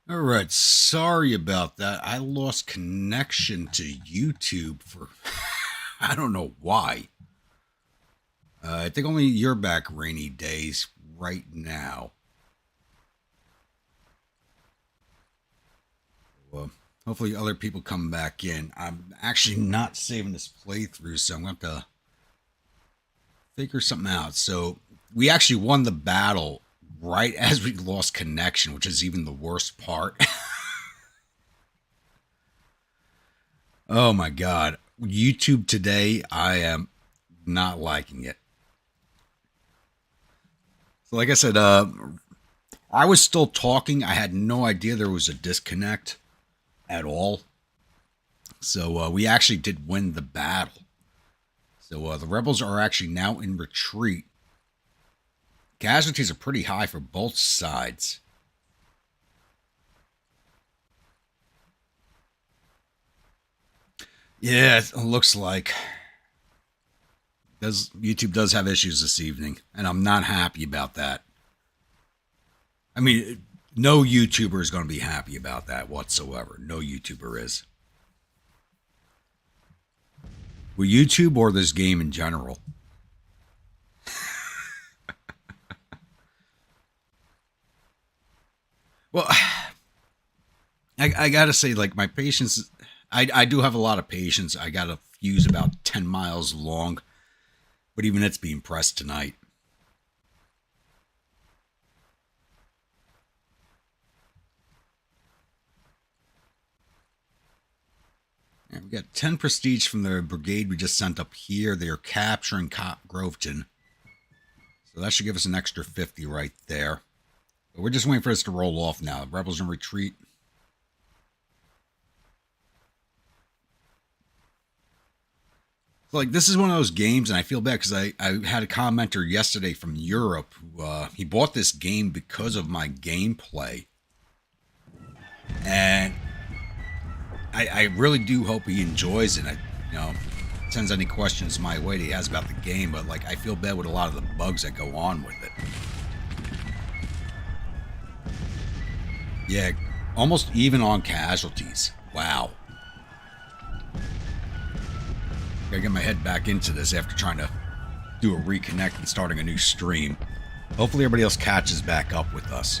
All right, sorry about that. I lost connection to YouTube for I don't know why. I think only you're back rainy days right now. Well, hopefully other people come back in. I'm actually not saving this playthrough, so I'm going to have to figure something out. So we actually won the battle right as we lost connection, which is even the worst part. Oh my god. YouTube today, I am not liking it. So like I said, I was still talking. I had no idea there was a disconnect at all. So we actually did win the battle. So the rebels are actually now in retreat. Casualties are pretty high for both sides. Yeah, it looks like YouTube does have issues this evening, and I'm not happy about that. I mean, no YouTuber is going to be happy about that whatsoever. No YouTuber is. With YouTube or this game in general. Well, I gotta say, like, my patience, I do have a lot of patience. I got a fuse about 10 miles long, but even it's being pressed tonight. And we got 10 prestige from the brigade we just sent up here. They are capturing Groveton. So that should give us an extra 50 right there. But we're just waiting for this to roll off now. The rebels in retreat. Like, this is one of those games, and I feel bad because I had a commenter yesterday from Europe who he bought this game because of my gameplay. And I really do hope he enjoys it. Sends any questions my way that he has about the game, but like I feel bad with a lot of the bugs that go on with it. Yeah, almost even on casualties. Wow. Gotta get my head back into this after trying to do a reconnect and starting a new stream. Hopefully everybody else catches back up with us.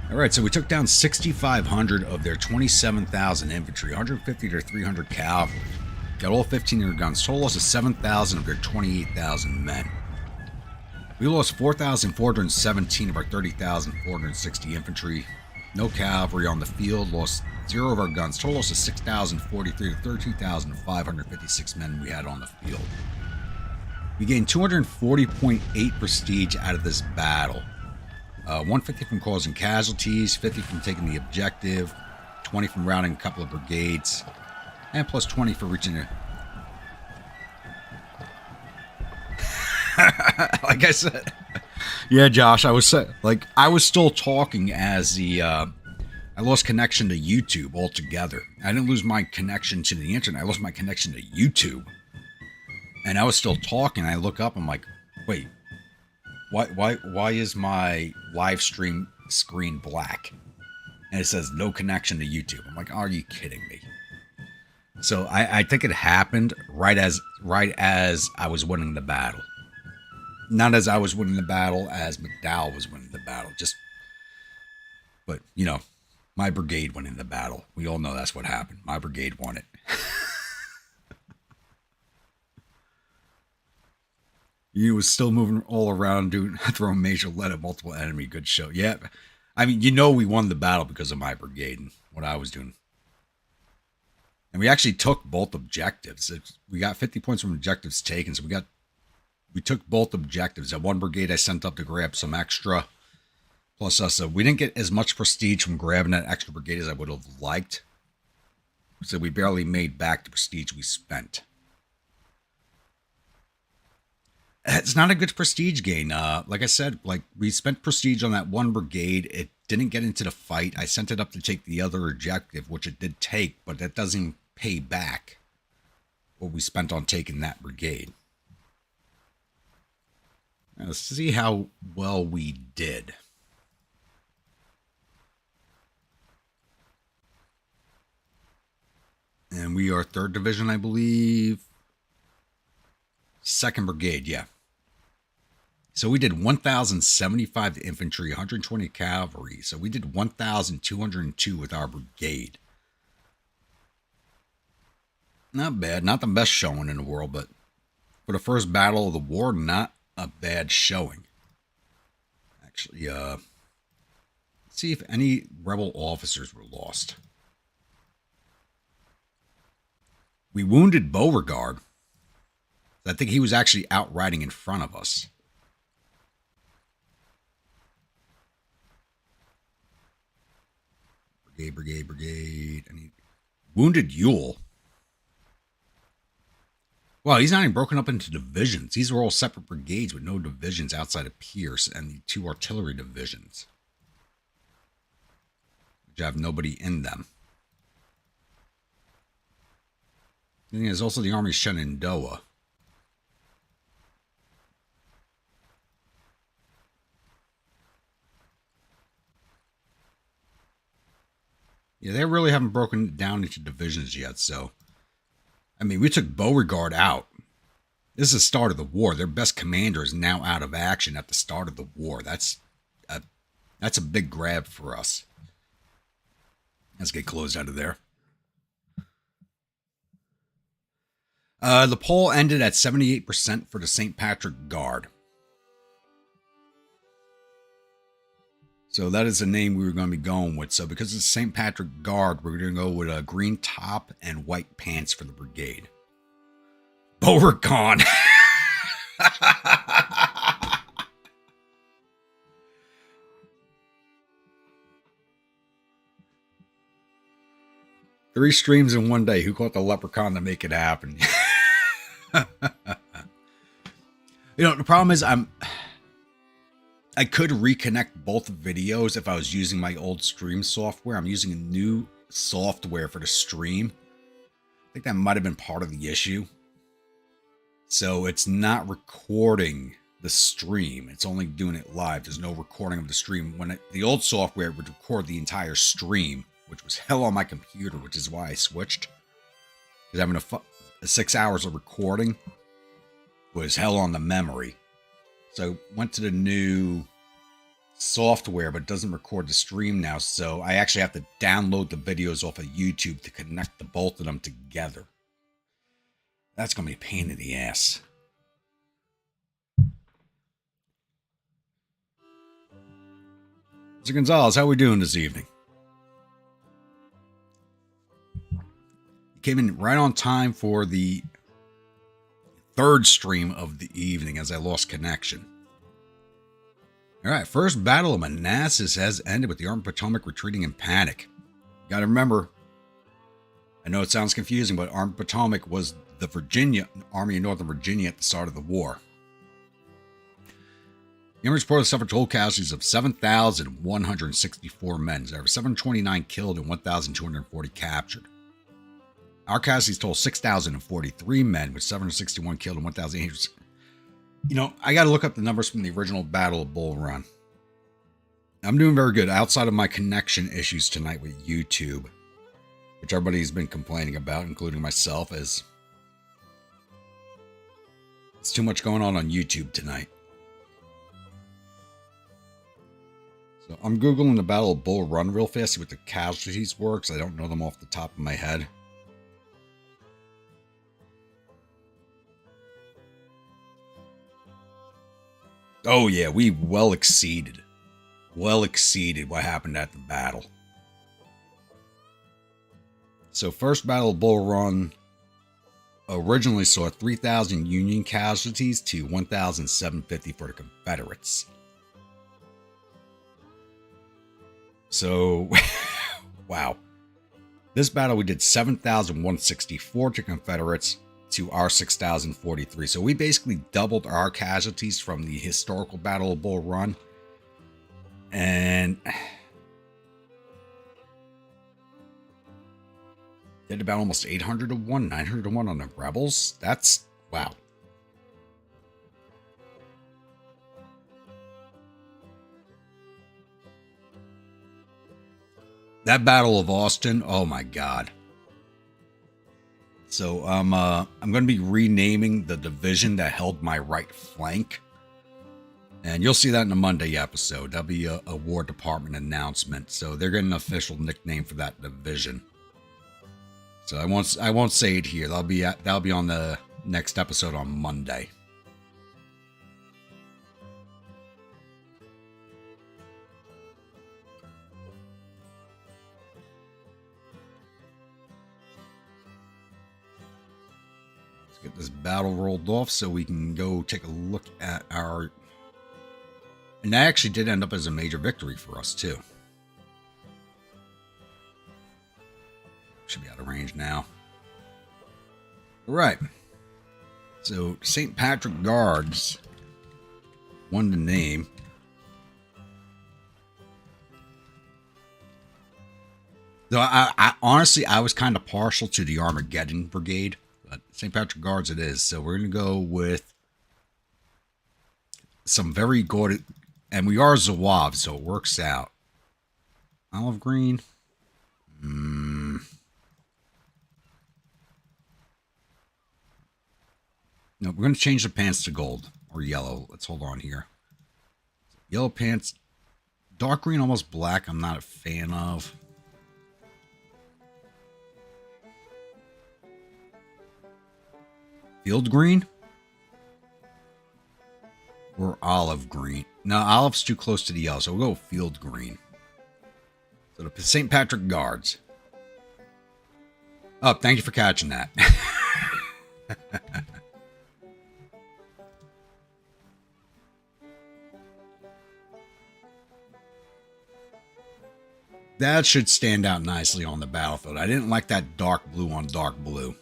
Alright, so we took down 6,500 of their 27,000 infantry, 150 to 300 cavalry. Got all 15 of their guns. Total loss of 7,000 of their 28,000 men. We lost 4,417 of our 30,460 infantry. No cavalry on the field. Lost 0 of our guns. Total loss of 6,043 to 13,556 men we had on the field. We gained 240.8 prestige out of this battle. 150 from causing casualties, 50 from taking the objective, 20 from routing a couple of brigades, and plus 20 for reaching a... Like I said, yeah, Josh, I was still talking as I lost connection to YouTube altogether. I didn't lose my connection to the internet. I lost my connection to YouTube, and I was still talking. I look up, I'm like, wait. Why is my live stream screen black? And it says no connection to YouTube. I'm like, are you kidding me? So I think it happened right as I was winning the battle. Not as I was winning the battle, as McDowell was winning the battle. But my brigade winning the battle. We all know that's what happened. My brigade won it. He was still moving all around, throwing major lead at multiple enemy. Good show. Yeah. I mean, we won the battle because of my brigade and what I was doing. And we actually took both objectives. We got 50 points from objectives taken, so we took both objectives. That one brigade I sent up to grab some extra. Plus us, we didn't get as much prestige from grabbing that extra brigade as I would have liked. So we barely made back the prestige we spent. It's not a good prestige gain. Like I said, we spent prestige on that one brigade. It didn't get into the fight. I sent it up to take the other objective, which it did take, but that doesn't pay back what we spent on taking that brigade. Now, let's see how well we did. And we are 3rd Division, I believe. 2nd Brigade, yeah. So we did 1,075 infantry, 120 cavalry. So we did 1,202 with our brigade. Not bad. Not the best showing in the world, but for the first battle of the war, not a bad showing. Actually, let's see if any rebel officers were lost. We wounded Beauregard. I think he was actually out riding in front of us. Brigade. Wounded Ewell. Well, he's not even broken up into divisions. These are all separate brigades with no divisions outside of Pierce and the 2 artillery divisions, which have nobody in them. And there's also the Army Shenandoah. Yeah, they really haven't broken it down into divisions yet, so... I mean, we took Beauregard out. This is the start of the war. Their best commander is now out of action at the start of the war. That's a big grab for us. Let's get closed out of there. The poll ended at 78% for the St. Patrick Guard. So that is the name we were going to be going with. So because it's St. Patrick Guard, we're going to go with a green top and white pants for the brigade. Beauregard. Three streams in one day. Who caught the leprechaun to make it happen? You know, the problem is I could reconnect both videos if I was using my old stream software. I'm using a new software for the stream. I think that might have been part of the issue. So it's not recording the stream. It's only doing it live. There's no recording of the stream. When the old software would record the entire stream, which was hell on my computer, which is why I switched. Because having a 6 hours of recording was hell on the memory. So went to the new software, but it doesn't record the stream now. So I actually have to download the videos off of YouTube to connect the both of them together. That's going to be a pain in the ass. Mr. Gonzalez, how are we doing this evening? You came in right on time for the third stream of the evening as I lost connection. All right, first battle of Manassas has ended with the Army of Potomac retreating in panic. You got to remember, I know it sounds confusing, but Army of Potomac was the Army of Northern Virginia at the start of the war. The Army reported suffered total casualties of 7,164 men. There were 729 killed and 1,240 captured. Our casualties total 6,043 men, with 761 killed and 1,800. You know, I got to look up the numbers from the original Battle of Bull Run. I'm doing very good outside of my connection issues tonight with YouTube, which everybody's been complaining about, including myself, as it's too much going on YouTube tonight. So I'm Googling the Battle of Bull Run real fast, see what the casualties were, because I don't know them off the top of my head. Oh yeah, we well exceeded what happened at the battle. So first Battle of Bull Run originally saw 3,000 Union casualties to 1,750 for the Confederates. So, wow. This battle we did 7,164 to Confederates to our 6,043. So we basically doubled our casualties from the historical Battle of Bull Run. And did about almost 800 to 1, 900 to 1 on the rebels. That's, wow. That Battle of Austin, oh my God. So I'm going to be renaming the division that held my right flank. And you'll see that in the Monday episode. That'll be a War Department announcement. So they're getting an official nickname for that division. So I won't say it here. That'll be on the next episode on Monday. Let's get this battle rolled off so we can go take a look at our... And that actually did end up as a major victory for us, too. Should be out of range now. All right. So, St. Patrick Guards won the name. Though I honestly, I was kind of partial to the Armageddon Brigade. But St. Patrick Guards it is. So, we're going to go with some very good... And we are Zouave, so it works out. Olive green. No, we're going to change the pants to gold or yellow. Let's hold on here. Yellow pants. Dark green, almost black. I'm not a fan of. Field green. Or olive green. No, olive's too close to the yellow, so we'll go with field green. So the St. Patrick Guards. Oh, thank you for catching that. That should stand out nicely on the battlefield. I didn't like that dark blue on dark blue.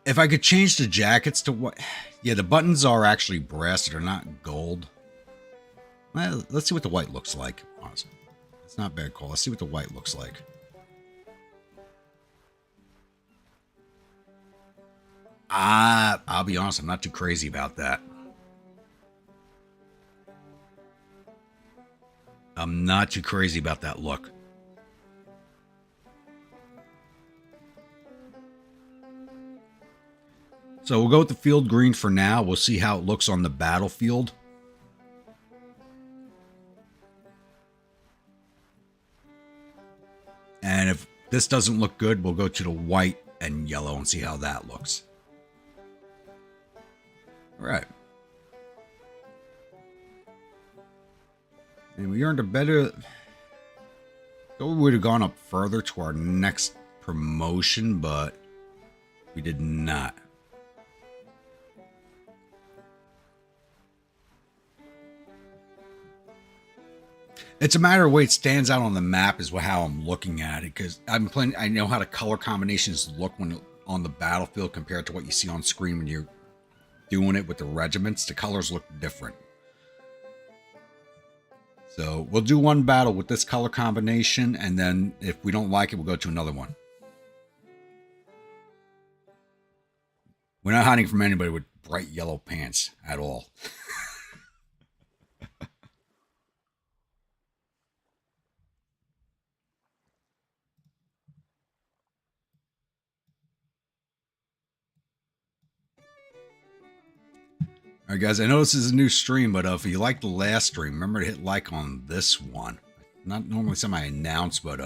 If I could change the jackets to what... Yeah, the buttons are actually brass. They're not gold. Well, let's see what the white looks like. Honestly, it's not a bad call. Let's see what the white looks like. I'll be honest. I'm not too crazy about that. I'm not too crazy about that look. So we'll go with the field green for now. We'll see how it looks on the battlefield. And if this doesn't look good, we'll go to the white and yellow and see how that looks. All right. And we earned a better... So we would have gone up further to our next promotion, but we did not. It's a matter of way it stands out on the map is how I'm looking at it, because I'm playing. I know how the color combinations look when on the battlefield compared to what you see on screen when you're doing it with the regiments. The colors look different. So we'll do one battle with this color combination, and then if we don't like it, we'll go to another one. We're not hiding from anybody with bright yellow pants at all. Alright guys, I know this is a new stream, but if you liked the last stream, remember to hit like on this one. Not normally something I announce, but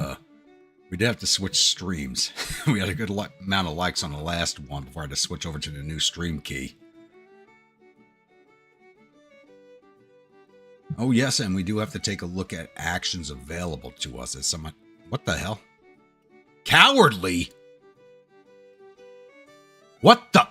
we did have to switch streams. We had a good amount of likes on the last one before I had to switch over to the new stream key. Oh yes, and we do have to take a look at actions available to us as someone... What the hell? Cowardly? What the...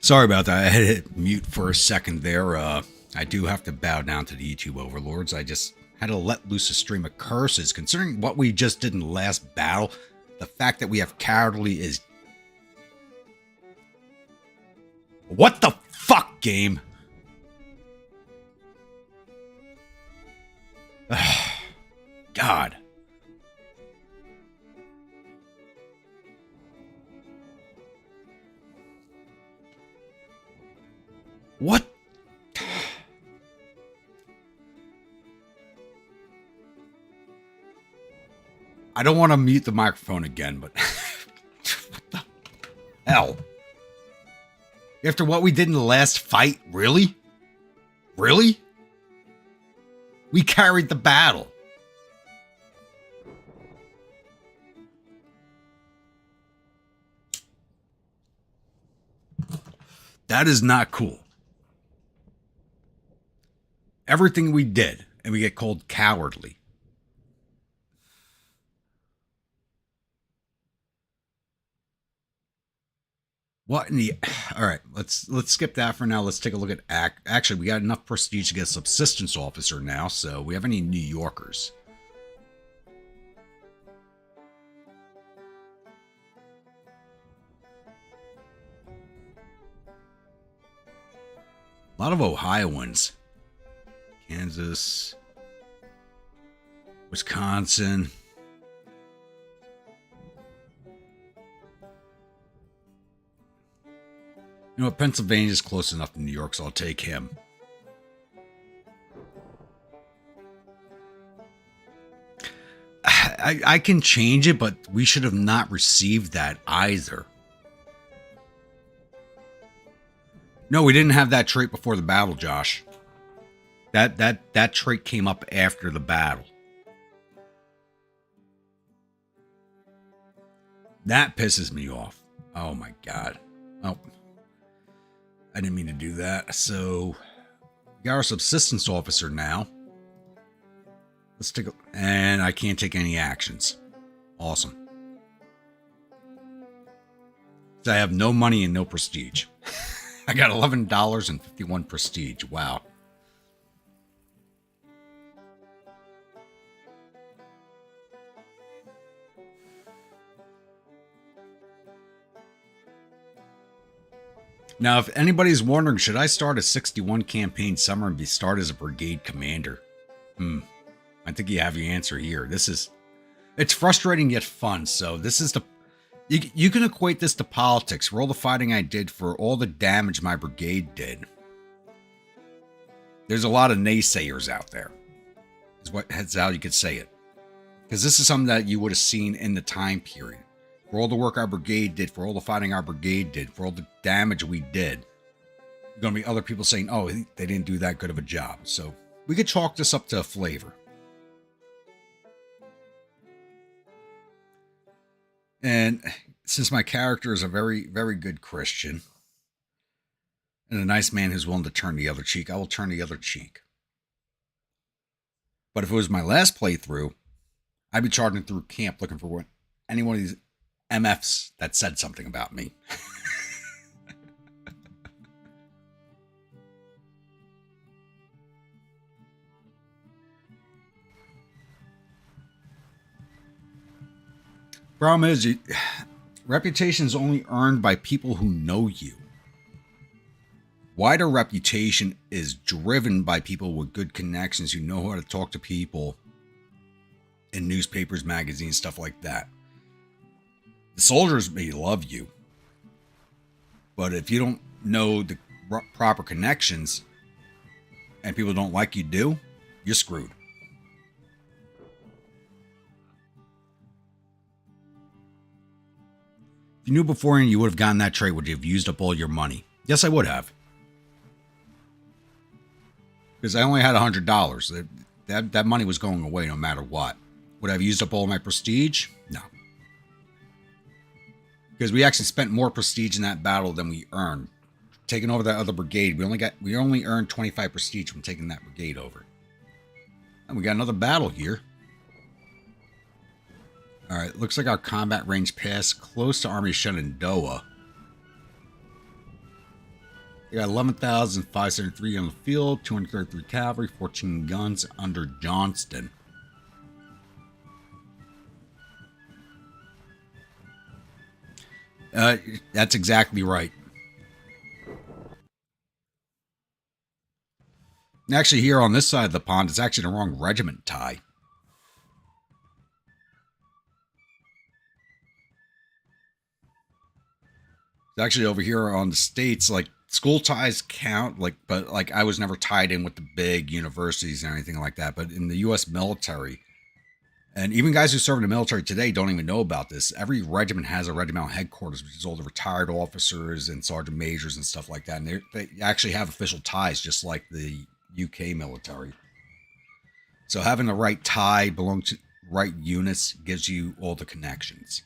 Sorry about that. I had to hit mute for a second there. I do have to bow down to the YouTube overlords. I just had to let loose a stream of curses. Considering what we just did in the last battle, the fact that we have cowardly is... What the fuck, game? God. What? I don't want to mute the microphone again, but what the hell? After what we did in the last fight, really? Really? We carried the battle. That is not cool. Everything we did, and we get called cowardly. What in the... All right, let's skip that for now. Let's take a look at... Actually, we got enough prestige to get a subsistence officer now, so we have any New Yorkers? A lot of Ohioans. Kansas, Wisconsin. You know what? Pennsylvania's close enough to New York, so I'll take him. I can change it, but we should have not received that either. No, we didn't have that trait before the battle, Josh. That trait came up after the battle. That pisses me off. Oh my god. Oh. I didn't mean to do that. So, we got our subsistence officer now. Let's take a... And I can't take any actions. Awesome. So I have no money and no prestige. I got $11.51 prestige. Wow. Now, if anybody's wondering, should I start a 61 campaign summer and be start as a brigade commander? I think you have your answer here. It's frustrating yet fun. So this is you can equate this to politics. For all the fighting I did, for all the damage my brigade did. There's a lot of naysayers out there. That's how you could say it. Because this is something that you would have seen in the time period. For all the work our brigade did, for all the fighting our brigade did, for all the damage we did, there's going to be other people saying, oh, they didn't do that good of a job. So we could chalk this up to a flavor. And since my character is a very, very good Christian and a nice man who's willing to turn the other cheek, I will turn the other cheek. But if it was my last playthrough, I'd be charging through camp looking for any one of these MFs that said something about me. Problem is, reputation is only earned by people who know you. Wider reputation is driven by people with good connections who know how to talk to people in newspapers, magazines, stuff like that. The soldiers may love you, but if you don't know the proper connections and people don't like you do, you're screwed. If you knew beforehand you would have gotten that trait, would you have used up all your money? Yes, I would have. Because I only had $100. That money was going away no matter what. Would I have used up all my prestige? No. Because we actually spent more prestige in that battle than we earned. Taking over that other brigade, we only earned 25 prestige from taking that brigade over. And we got another battle here. Alright, looks like our combat range passed close to Army Shenandoah. They got 11,573 on the field, 233 cavalry, 14 guns under Johnston. That's exactly right. Actually, here on this side of the pond, it's actually the wrong regiment tie. It's actually over here on the States, like, school ties count, like, but like I was never tied in with the big universities or anything like that. But in the U.S. military, and even guys who serve in the military today don't even know about this. Every regiment has a regimental headquarters, which is all the retired officers and sergeant majors and stuff like that. And they actually have official ties, just like the UK military. So having the right tie, belong to right units, gives you all the connections.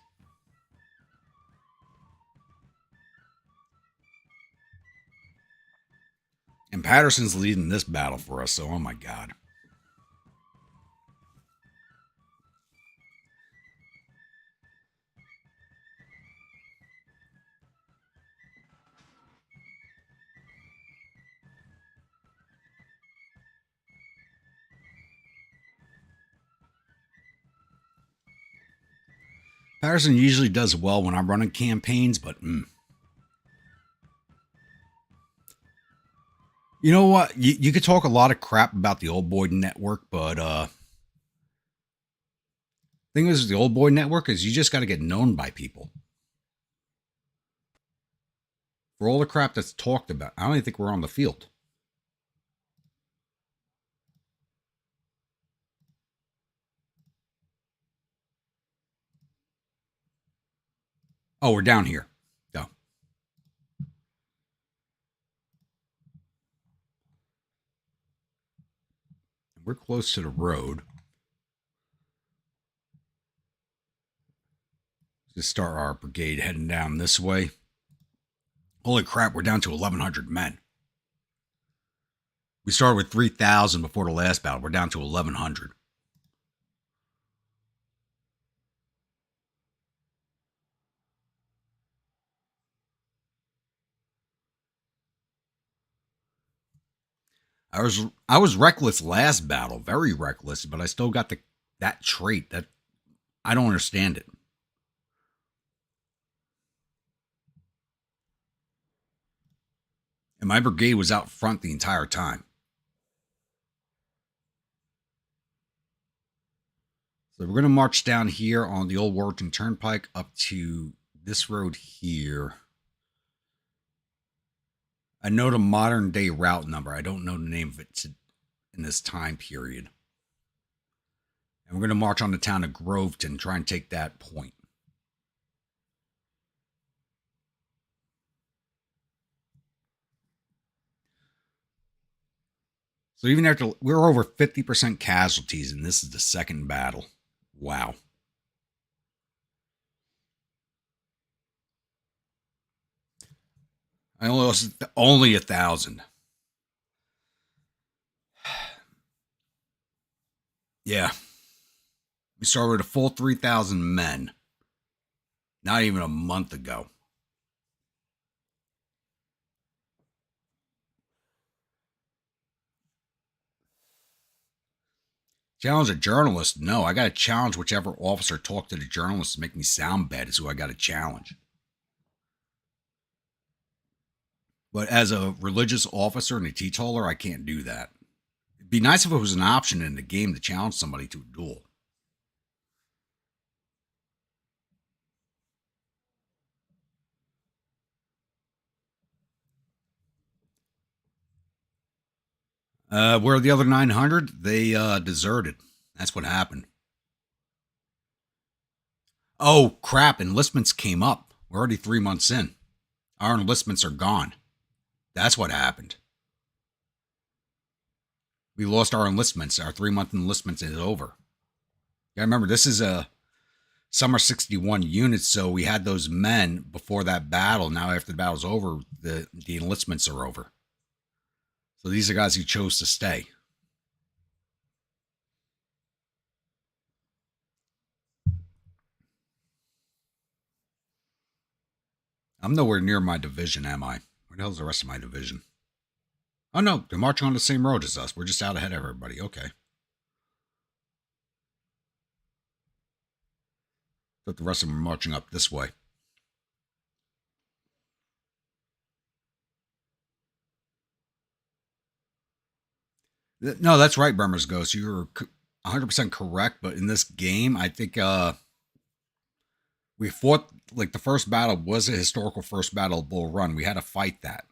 And Patterson's leading this battle for us, so oh my god. Patterson usually does well when I'm running campaigns, but you know what? You could talk a lot of crap about the old boy network, but thing is, the old boy network is you just got to get known by people. For all the crap that's talked about, I don't even think we're on the field. Oh, we're down here. Go. We're close to the road. Just start our brigade heading down this way. Holy crap, we're down to 1,100 men. We started with 3,000 before the last battle. We're down to 1,100. I was reckless last battle, very reckless, but I still got that trait that I don't understand it. And my brigade was out front the entire time. So we're going to march down here on the old Warrington Turnpike up to this road here. I know the modern day route number. I don't know the name of it in this time period. And we're going to march on the town of Groveton, try and take that point. So even after we're over 50% casualties, and this is the second battle. Wow. I only lost only 1,000. Yeah. We started with a full 3,000 men. Not even a month ago. Challenge a journalist? No, I got to challenge whichever officer talked to the journalist to make me sound bad is who I got to challenge. But as a religious officer and a teetotaler, I can't do that. It'd be nice if it was an option in the game to challenge somebody to a duel. Where the other 900? They deserted. That's what happened. Oh, crap. Enlistments came up. We're already 3 months in. Our enlistments are gone. That's what happened. We lost our enlistments. Our 3-month enlistments is over. Yeah, remember, this is a summer 61 unit, so we had those men before that battle. Now, after the battle's over, the enlistments are over. So these are guys who chose to stay. I'm nowhere near my division, am I? Where the hell's the rest of my division? Oh, no. They're marching on the same road as us. We're just out ahead of everybody. Okay. But the rest of them are marching up this way. No, that's right, Burma's Ghost. You're 100% correct. But in this game, I think we fought, like, the first battle was a historical first battle of Bull Run. We had to fight that.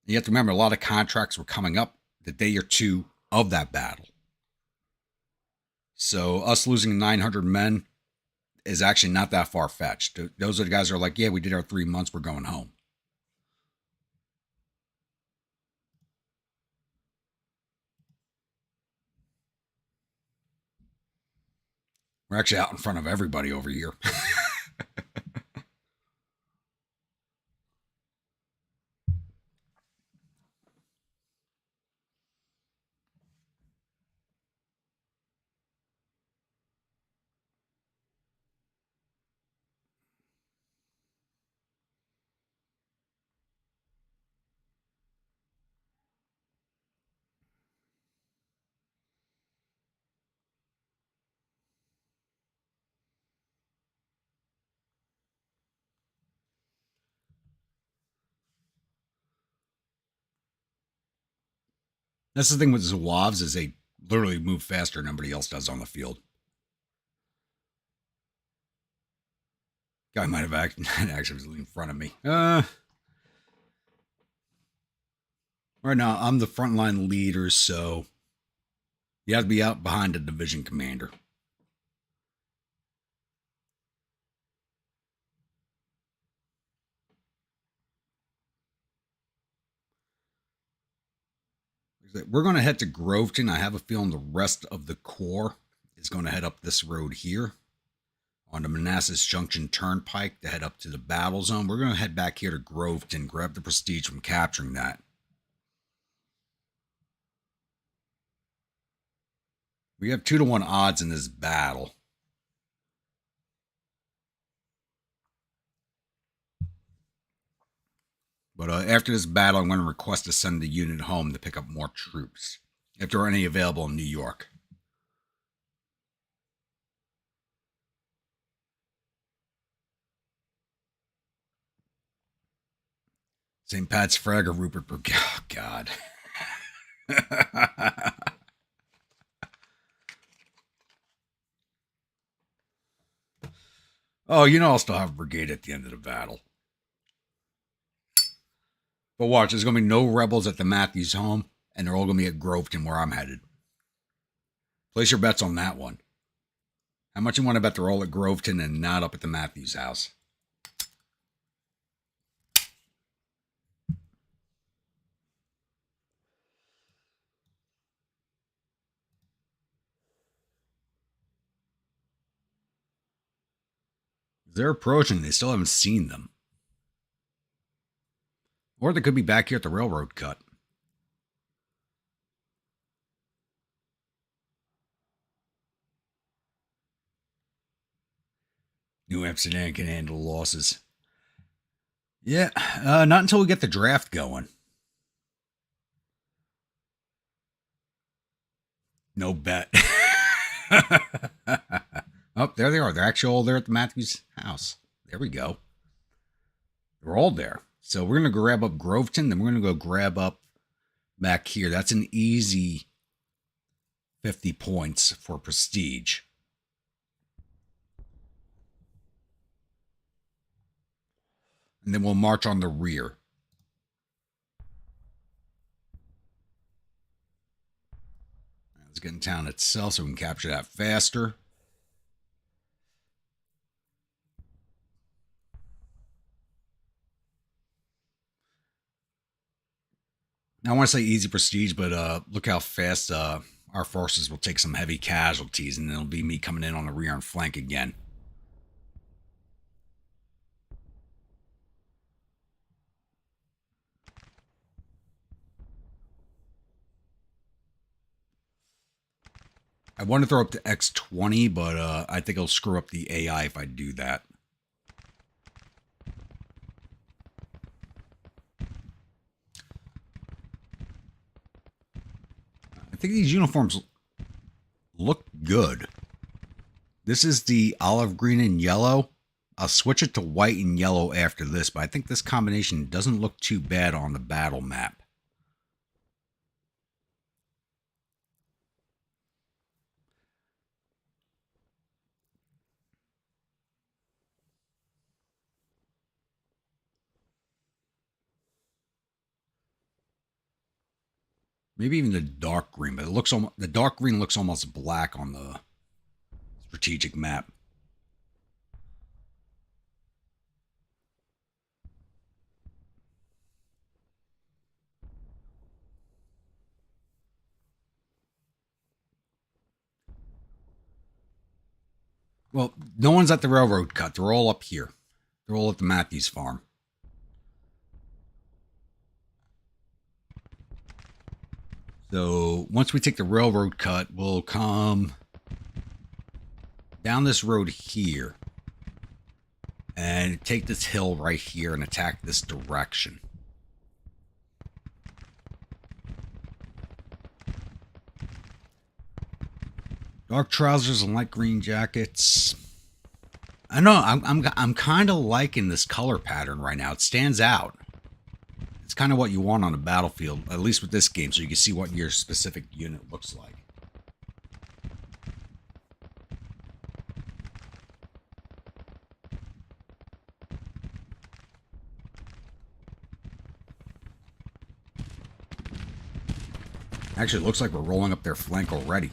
You have to remember, a lot of contracts were coming up the day or two of that battle. So us losing 900 men is actually not that far-fetched. Those are the guys who are like, yeah, we did our 3 months, we're going home. We're actually out in front of everybody over here. That's the thing with Zouaves is they literally move faster than anybody else does on the field. Guy might have actually was in front of me. Right now, I'm the frontline leader, so you have to be out behind the division commander. We're going to head to Groveton. I have a feeling the rest of the Corps is going to head up this road here on the Manassas Junction Turnpike to head up to the battle zone. We're going to head back here to Groveton, grab the prestige from capturing that. We have 2-to-1 odds in this battle. But after this battle, I'm going to request to send the unit home to pick up more troops, if there are any available in New York. St. Pat's Frag or Rupert Brooke. Oh, God. Oh, you know I'll still have a brigade at the end of the battle. But watch, there's going to be no rebels at the Matthews home, and they're all going to be at Groveton where I'm headed. Place your bets on that one. How much you want to bet they're all at Groveton and not up at the Matthews house? They're approaching. They still haven't seen them. Or they could be back here at the railroad cut. New Amsterdam can handle losses. Yeah, not until we get the draft going. No bet. Oh, there they are. They're actually all there at the Matthews house. There we go. They're all there. So we're going to grab up Groveton, then we're going to go grab up back here. That's an easy 50 points for prestige. And then we'll march on the rear. Let's get in town itself so we can capture that faster. Now, I want to say easy prestige, but look how fast our forces will take some heavy casualties, and it'll be me coming in on the rear and flank again. I want to throw up to X20, but I think it'll screw up the AI if I do that. think these uniforms look good. This is the olive green and yellow. I'll switch it to white and yellow after this, but I think this combination doesn't look too bad on the battle map. Maybe even the dark green, but it looks almost, the dark green looks almost black on the strategic map. Well, no one's at the railroad cut. They're all up here. They're all at the Matthews farm. So once we take the railroad cut, we'll come down this road here and take this hill right here and attack this direction. Dark trousers and light green jackets. I know I'm kind of liking this color pattern right now. It stands out. It's kind of what you want on a battlefield, at least with this game, so you can see what your specific unit looks like. Actually, it looks like we're rolling up their flank already.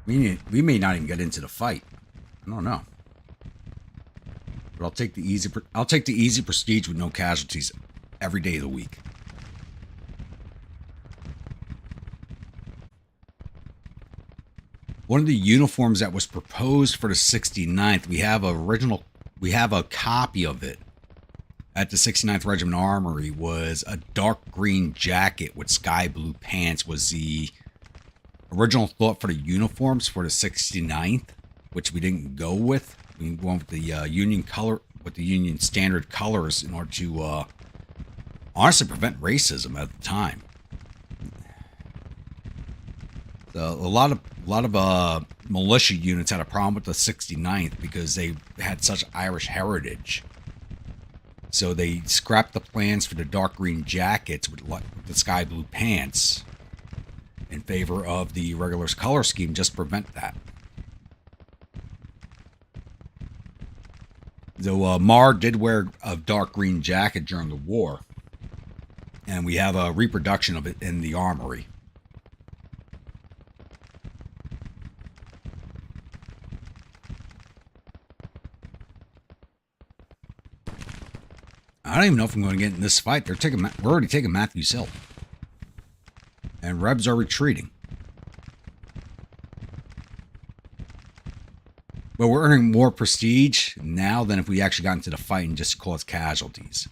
We may not even get into the fight. I don't know. But I'll take the easy prestige with no casualties every day of the week. One of the uniforms that was proposed for the 69th, we have a copy of it at the 69th Regiment Armory, was a dark green jacket with sky blue pants. Was the original thought for the uniforms for the 69th, which we didn't go with. We went with the Union color, with the Union standard colors, in order to honestly prevent racism at the time. A lot of militia units had a problem with the 69th because they had such Irish heritage. So they scrapped the plans for the dark green jackets with the sky blue pants in favor of the regulars color scheme, just to prevent that. Though Mar did wear a dark green jacket during the war, and we have a reproduction of it in the armory. I don't even know if I'm going to get in this fight. We're already taking Matthews Hill, and Rebs are retreating. But we're earning more prestige now than if we actually got into the fight and just caused casualties.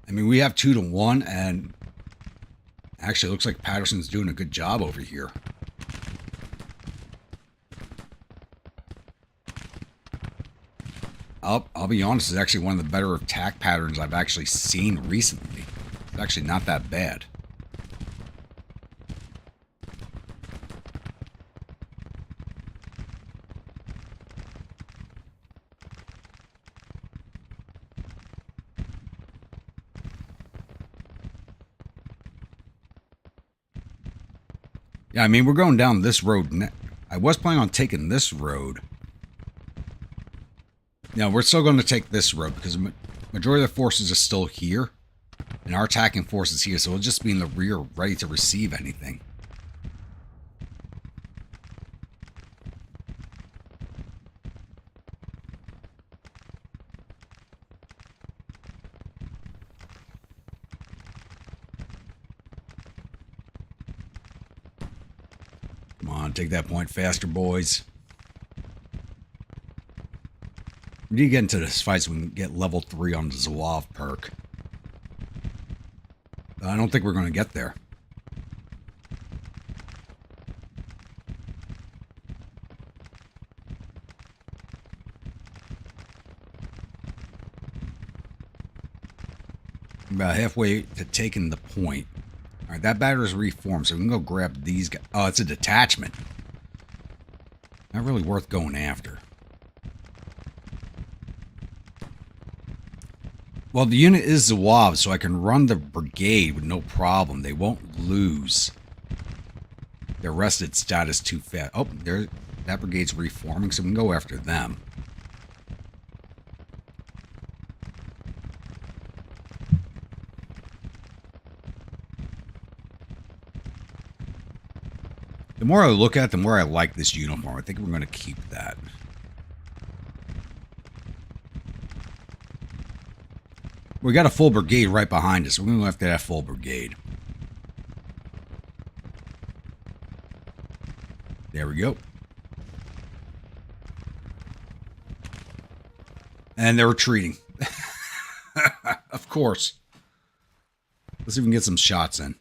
I mean, we have 2-1, and actually, it looks like Patterson's doing a good job over here. I'll be honest, it's actually one of the better attack patterns I've actually seen recently. It's actually not that bad. Yeah, I mean, we're going down this road. I was planning on taking this road. No, we're still going to take this road because the majority of the forces are still here. And our attacking force is here, so we'll just be in the rear, ready to receive anything. Come on, take that point faster, boys. We need to get into this fight so we can get level 3 on the Zouave perk. I don't think we're going to get there. About halfway to taking the point. All right, that battery is reformed, so we can go grab these guys. Oh, it's a detachment. Not really worth going after. Well, the unit is Zouave, so I can run the brigade with no problem. They won't lose their rested status too fast. Oh, that brigade's reforming, so we can go after them. The more I look at it, the more I like this uniform. I think we're going to keep that. We got a full brigade right behind us. We're going to go after that full brigade. There we go. And they're retreating. Of course. Let's see if we can get some shots in.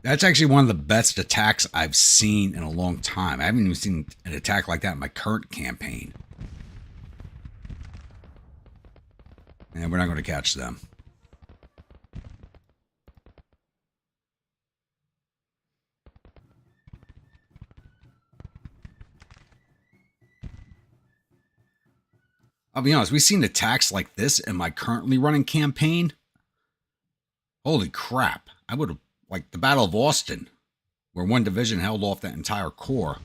That's actually one of the best attacks I've seen in a long time. I haven't even seen an attack like that in my current campaign. And we're not going to catch them. I'll be honest, we've seen attacks like this in my currently running campaign. Holy crap. I would have, like the Battle of Austin, where one division held off that entire corps.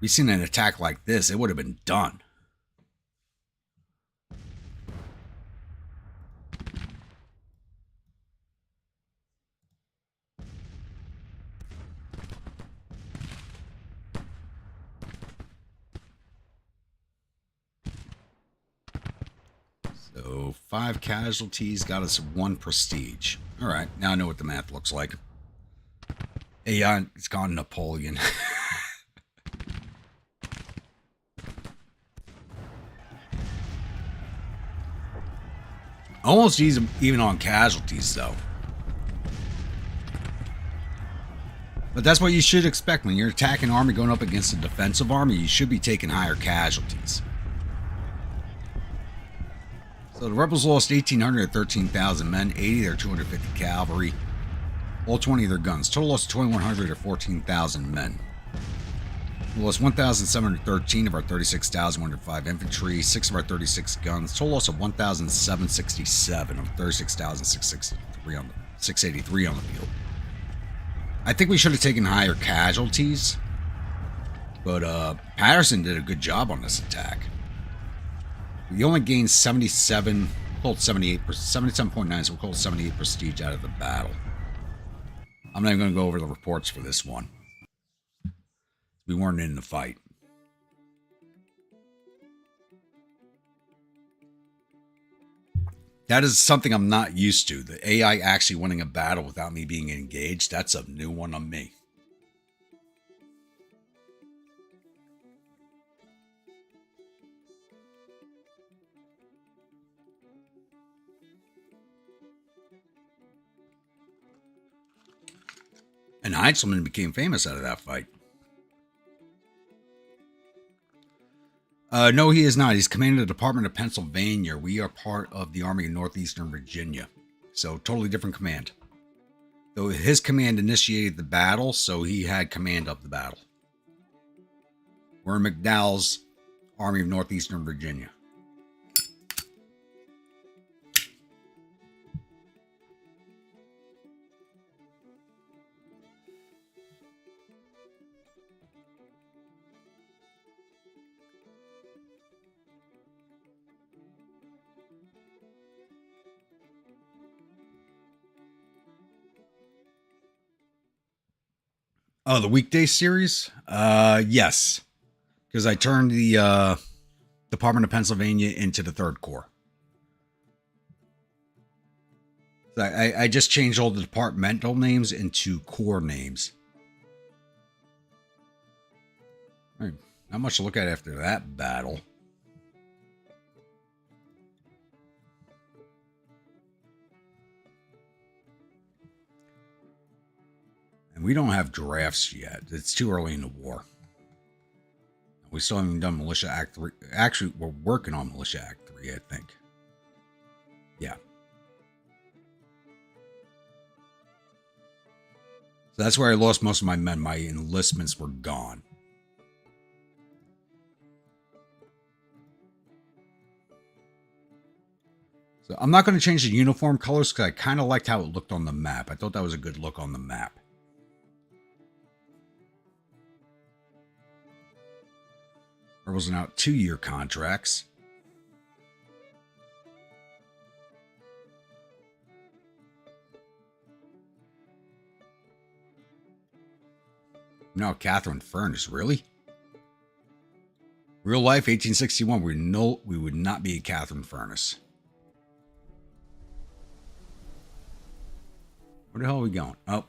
We've seen an attack like this, it would have been done. So 5 casualties got us 1 prestige. All right, now I know what the math looks like. Hey, it's gone Napoleon. Almost even on casualties, though. But that's what you should expect when you're attacking an army going up against a defensive army. You should be taking higher casualties. So the rebels lost 1,800 or 13,000 men, 80 their 250 cavalry, all 20 of their guns. Total loss of 2,100 or 14,000 men. We lost 1,713 of our 36,105 infantry, 6 of our 36 guns. Total loss of 1,767 of 36,683 on the field. I think we should have taken higher casualties, but Patterson did a good job on this attack. We only gained 77, called 78, 77.9, so we called 78 prestige out of the battle. I'm not even going to go over the reports for this one. We weren't in the fight. That is something I'm not used to. The AI actually winning a battle without me being engaged, that's a new one on me. And Heintzelman became famous out of that fight. No, he is not. He's commanding the Department of Pennsylvania. We are part of the Army of Northeastern Virginia. So, totally different command. Though his command initiated the battle, so he had command of the battle. We're in McDowell's Army of Northeastern Virginia. Oh, the weekday series? Yes. Because I turned the Department of Pennsylvania into the 3rd Corps. So I just changed all the departmental names into corps names. All right, not much to look at after that battle. And we don't have drafts yet. It's too early in the war. We still haven't done Militia Act 3. Actually, we're working on Militia Act 3, I think. Yeah. So that's where I lost most of my men. My enlistments were gone. So I'm not going to change the uniform colors because I kind of liked how it looked on the map. I thought that was a good look on the map. Rebels are out 2-year contracts. Now Catherine Furnace, really? Real life, 1861, we would not be a Catherine Furnace. Where the hell are we going? Oh.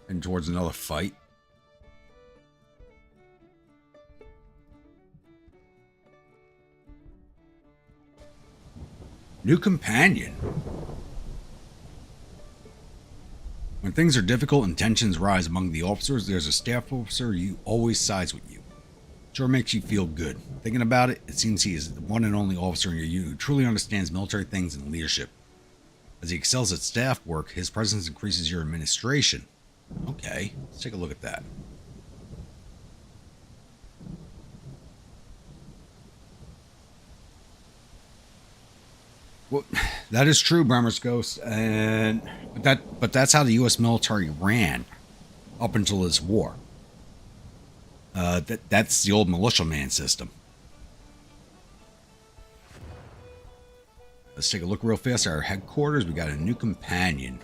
And towards another fight. New companion. When things are difficult and tensions rise among the officers, there's a staff officer who always sides with you. Sure makes you feel good. Thinking about it, it seems he is the one and only officer in your unit who truly understands military things and leadership. As he excels at staff work, his presence increases your administration. Okay, let's take a look at that. Well, that is true, Bremer's Ghost, but that's how the U.S. military ran up until this war. That's the old militiaman system. Let's take a look real fast at our headquarters. We got a new companion.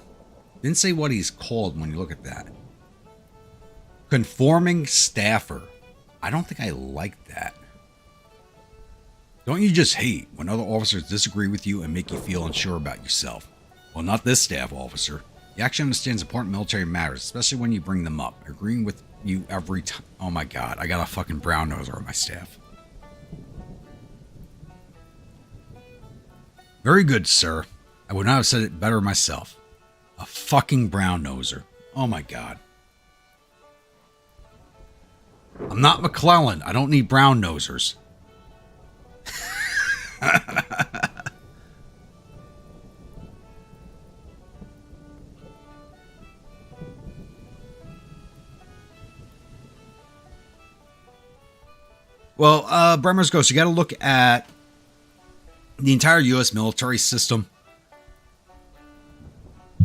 Didn't say what he's called when you look at that. Conforming staffer. I don't think I like that. Don't you just hate when other officers disagree with you and make you feel unsure about yourself? Well, not this staff officer. He actually understands important military matters, especially when you bring them up. Agreeing with you every time. Oh my god, I got a fucking brown noser on my staff. Very good, sir. I would not have said it better myself. A fucking brown noser. Oh my god. I'm not McClellan. I don't need brown nosers. Well, Bremer's Ghost, you got to look at the entire U.S. military system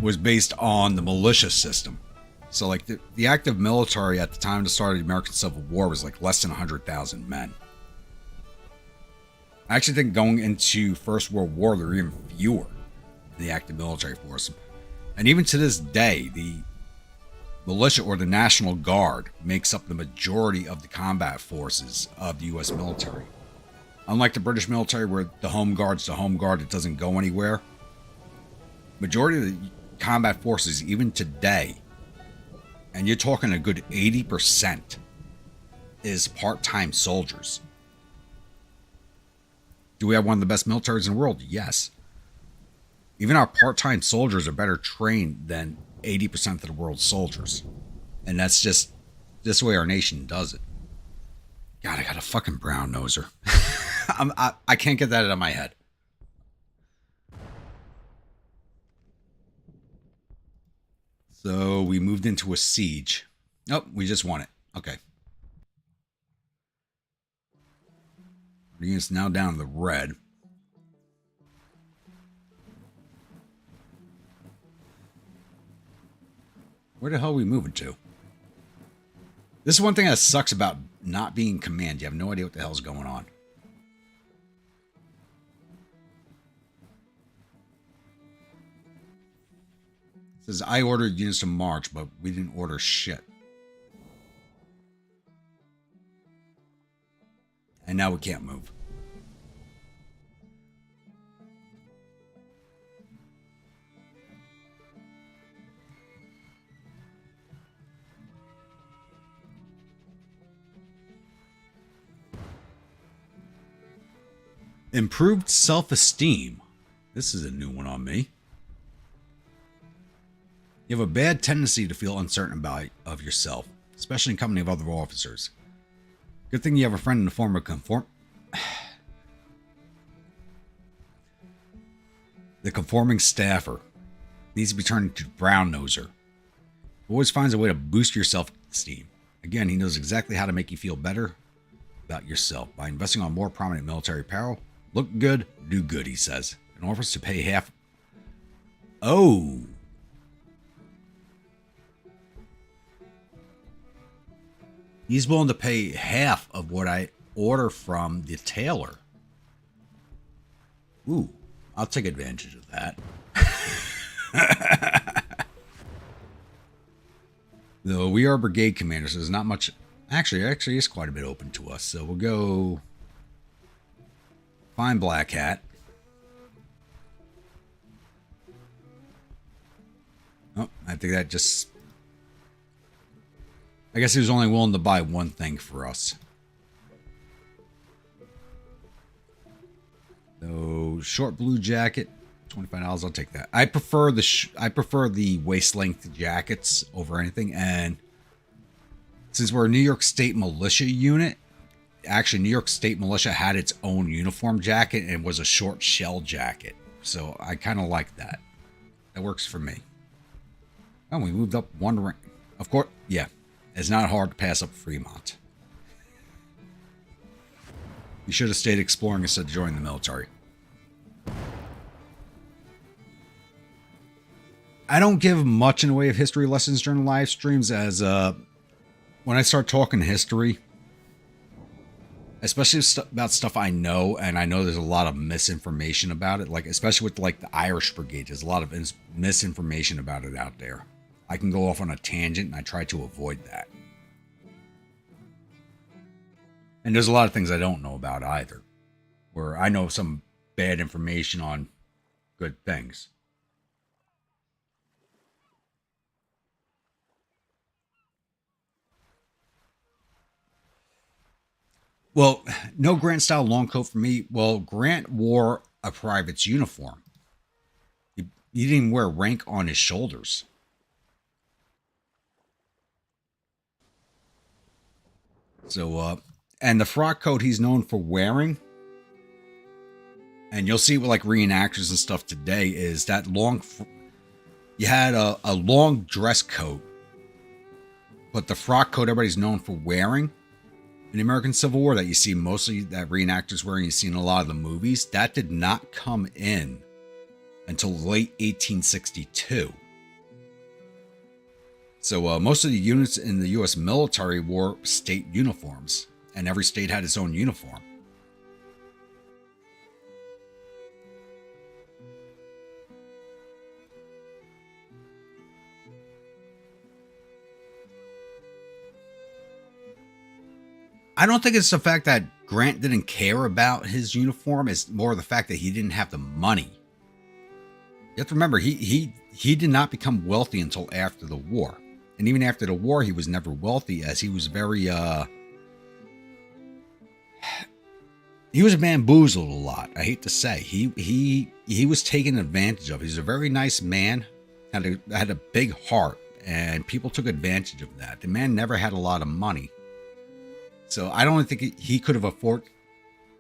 was based on the militia system. So, like, the active military at the time of the start of the American Civil War was like less than 100,000 men. I actually think going into First World War, there were even fewer in the active military force. And even to this day, the militia or the National Guard makes up the majority of the combat forces of the U.S. military. Unlike the British military, where the Home Guard's the Home Guard, it doesn't go anywhere. Majority of the combat forces, even today, and you're talking a good 80%, is part-time soldiers. Do we have one of the best militaries in the world? Yes. Even our part-time soldiers are better trained than 80% of the world's soldiers. And that's just this way our nation does it. God, I got a fucking brown noser. I can't get that out of my head. So we moved into a siege. Oh, we just won it. Okay. Our unit's now down to the red. Where the hell are we moving to? This is one thing that sucks about not being command. You have no idea what the hell's going on. It says, I ordered units to march, but we didn't order shit. And now we can't move. Improved self-esteem. This is a new one on me. You have a bad tendency to feel uncertain of yourself, especially in company of other officers. Good thing you have a friend in the form of the conforming staffer. Needs to be turned into brown noser. Always finds a way to boost your self-esteem. Again, he knows exactly how to make you feel better about yourself by investing on more prominent military apparel. Look good, do good, he says, and offers to pay half. Oh. He's willing to pay half of what I order from the tailor. Ooh, I'll take advantage of that. Though we are brigade commanders, so there's not much. Actually, is quite a bit open to us. So we'll go find Black Hat. Oh, I think that just. I guess he was only willing to buy one thing for us. So short blue jacket, $25. I'll take that. I prefer the waist length jackets over anything. And since we're a New York State militia unit, actually New York State militia had its own uniform jacket and was a short shell jacket. So I kind of like that. That works for me. Oh, we moved up one rank. Of course, yeah. It's not hard to pass up Fremont. You should have stayed exploring instead of joining the military. I don't give much in the way of history lessons during live streams, as when I start talking history, especially about stuff I know, and I know there's a lot of misinformation about it, like especially with like the Irish Brigade, there's a lot of misinformation about it out there. I can go off on a tangent, and I try to avoid that. And there's a lot of things I don't know about either, where I know some bad information on good things. Well, no Grant-style long coat for me. Well, Grant wore a private's uniform. He didn't even wear rank on his shoulders. So, and the frock coat he's known for wearing, and you'll see with like reenactors and stuff today, is that long. You had a long dress coat, but the frock coat everybody's known for wearing in the American Civil War that you see mostly that reenactors wearing, you see in a lot of the movies, that did not come in until late 1862. So most of the units in the U.S. military wore state uniforms, and every state had its own uniform. I don't think it's the fact that Grant didn't care about his uniform. It's more the fact that he didn't have the money. You have to remember, he did not become wealthy until after the war. And even after the war, he was never wealthy, as he was very, he was bamboozled a lot. I hate to say, he was taken advantage of. He's a very nice man, had a big heart, and people took advantage of that. The man never had a lot of money, so I don't think he could have afforded.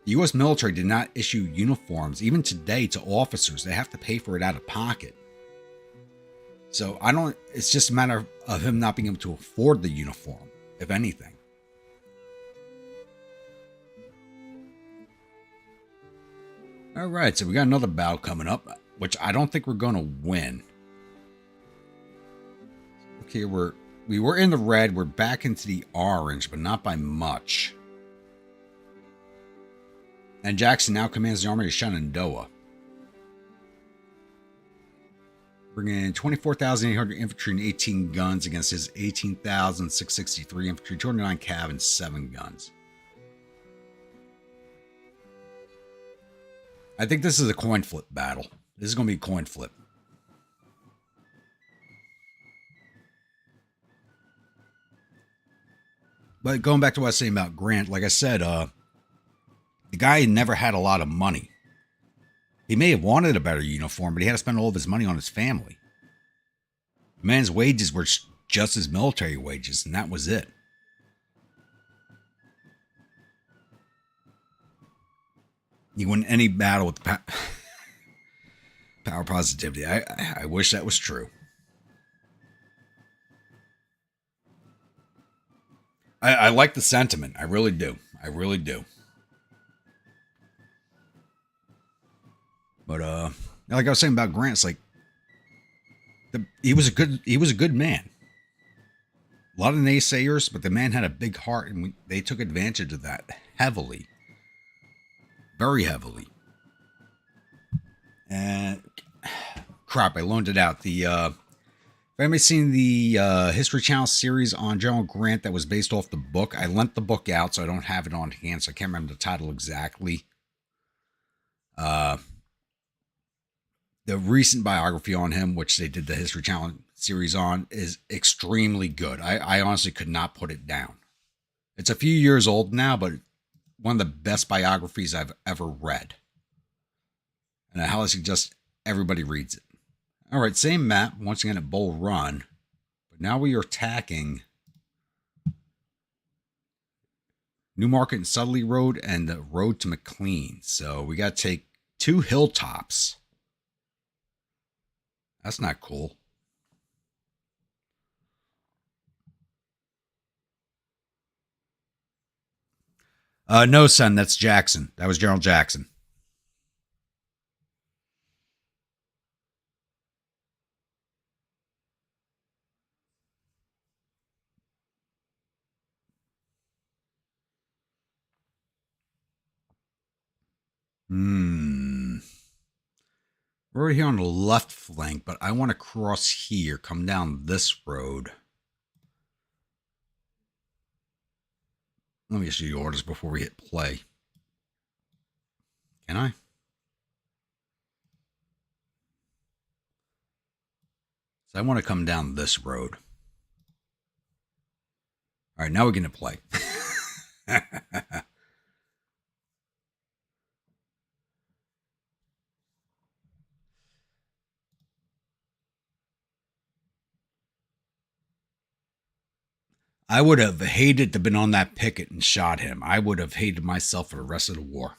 The U.S. military did not issue uniforms, even today, to officers. They have to pay for it out of pocket. So it's just a matter of him not being able to afford the uniform, if anything. All right, so we got another battle coming up, which I don't think we're going to win. Okay, we were in the red. We're back into the orange, but not by much. And Jackson now commands the army of Shenandoah. Bringing in 24,800 infantry and 18 guns against his 18,663 infantry, 209 cav, and 7 guns. I think this is a coin flip battle. This is going to be a coin flip. But going back to what I was saying about Grant, like I said, The guy never had a lot of money. He may have wanted a better uniform, but he had to spend all of his money on his family. The man's wages were just his military wages, and that was it. You win any battle with power positivity. I wish that was true. I like the sentiment. I really do. I really do. But like I was saying about Grant's, like he was a good man. A lot of naysayers, but the man had a big heart, and they took advantage of that heavily, very heavily. And crap, I loaned it out. Have anybody seen the History Channel series on General Grant that was based off the book? I lent the book out, so I don't have it on hand, so I can't remember the title exactly. The recent biography on him, which they did the History Channel series on, is extremely good. I honestly could not put it down. It's a few years old now, but one of the best biographies I've ever read. And I highly suggest everybody reads it. All right, same map, once again at Bull Run. But now we are attacking Newmarket and Sudley Road and the road to McLean. So we got to take 2 hilltops. That's not cool. No, son, that's Jackson. That was General Jackson. We're right here on the left flank, but I want to cross here, come down this road. Let me issue the orders before we hit play. Can I? So I want to come down this road. All right, now we're going to play. I would have hated to have been on that picket and shot him. I would have hated myself for the rest of the war.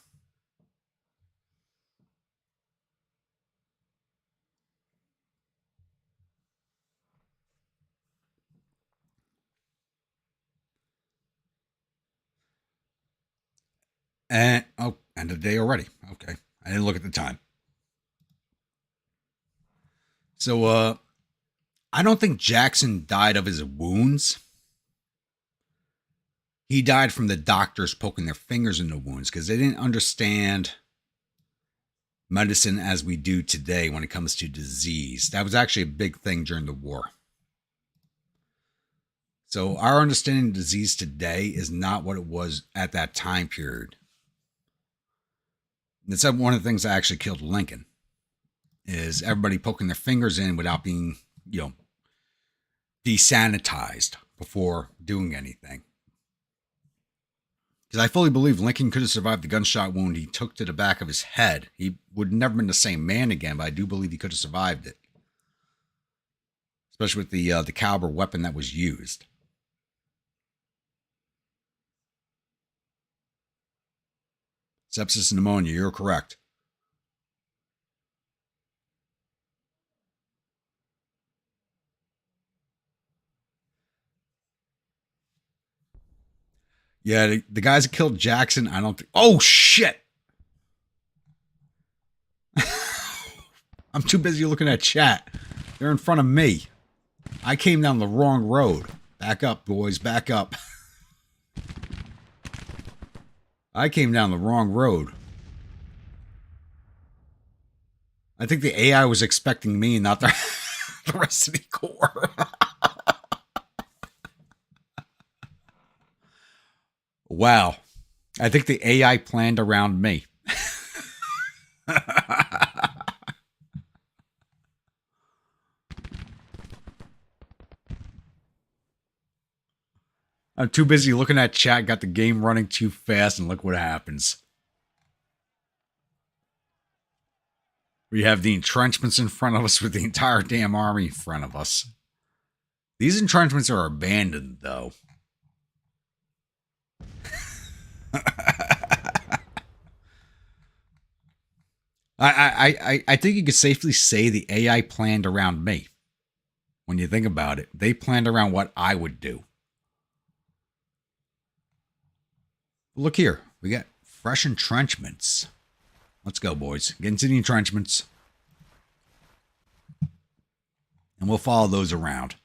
And, oh, end of the day already. Okay. I didn't look at the time. So, I don't think Jackson died of his wounds. He died from the doctors poking their fingers in the wounds because they didn't understand medicine as we do today when it comes to disease. That was actually a big thing during the war. So our understanding of disease today is not what it was at that time period. That's one of the things that actually killed Lincoln, is everybody poking their fingers in without being, desanitized before doing anything. Because I fully believe Lincoln could have survived the gunshot wound he took to the back of his head. He would never been the same man again, but I do believe he could have survived it. Especially with the caliber weapon that was used. Sepsis and pneumonia, you're correct. Yeah, the guys that killed Jackson, I don't think... Oh, shit! I'm too busy looking at chat. They're in front of me. I came down the wrong road. Back up, boys, back up. I came down the wrong road. I think the AI was expecting me and not the rest of the Corps. Wow. I think the AI planned around me. I'm too busy looking at chat, got the game running too fast, and look what happens. We have the entrenchments in front of us with the entire damn army in front of us. These entrenchments are abandoned, though. I think you could safely say the AI planned around me. When you think about it, they planned around what I would do. Look here, we got fresh entrenchments. Let's go, boys. Get into the entrenchments. And we'll follow those around.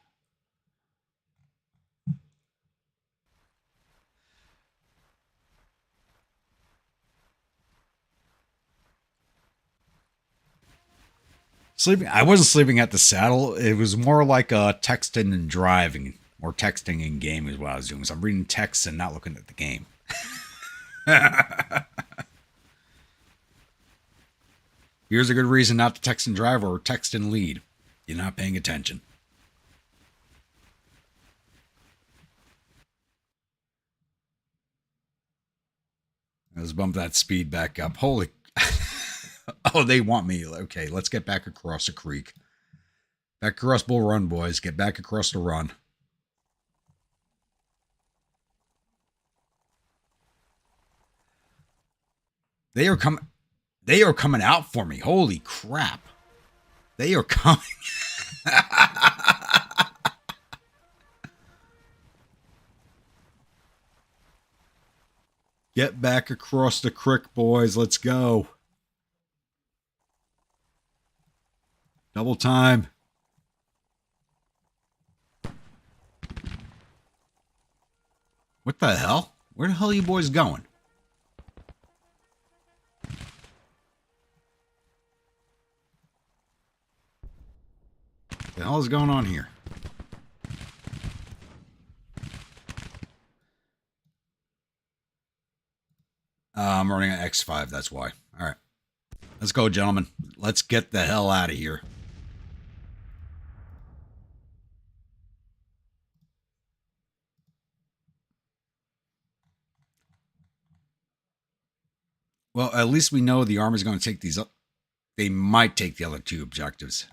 Sleeping. I wasn't sleeping at the saddle. It was more like texting and driving, or texting in game is what I was doing. So I'm reading texts and not looking at the game. Here's a good reason not to text and drive or text and lead. You're not paying attention. Let's bump that speed back up. Holy. Oh, they want me. Okay, let's get back across the creek. Back across Bull Run, boys. Get back across the run. They are coming out for me. Holy crap. They are coming. Get back across the creek, boys. Let's go. Double time. What the hell? Where the hell are you boys going? What the hell is going on here? I'm running an X5, that's why. All right. Let's go, gentlemen. Let's get the hell out of here. Well, at least we know the army's going to take these up. They might take the other two objectives.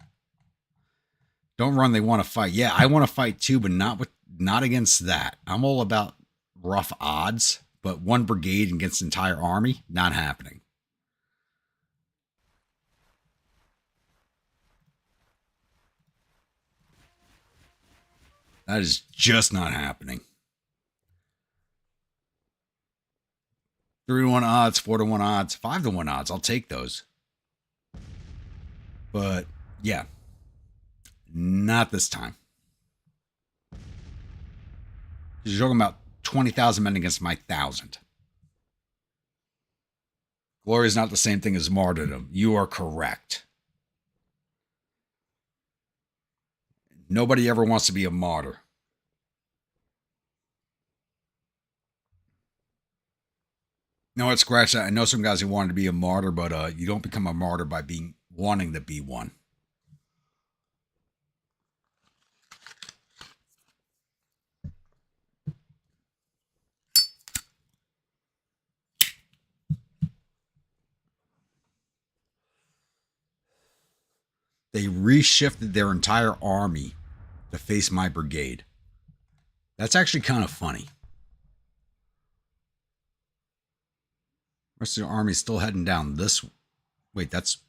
Don't run, they want to fight. Yeah, I want to fight too, but not against that. I'm all about rough odds, but one brigade against the entire army, not happening. That is just not happening. 3-1 odds, 4-1 odds, 5-1 odds. I'll take those. But yeah, not this time. You're talking about 20,000 men against my 1,000. Glory is not the same thing as martyrdom. You are correct. Nobody ever wants to be a martyr. No, what? Scratch that. I know some guys who wanted to be a martyr, but you don't become a martyr by wanting to be one. They reshifted their entire army to face my brigade. That's actually kind of funny. Rest of the army's still heading down this. Wait, that's.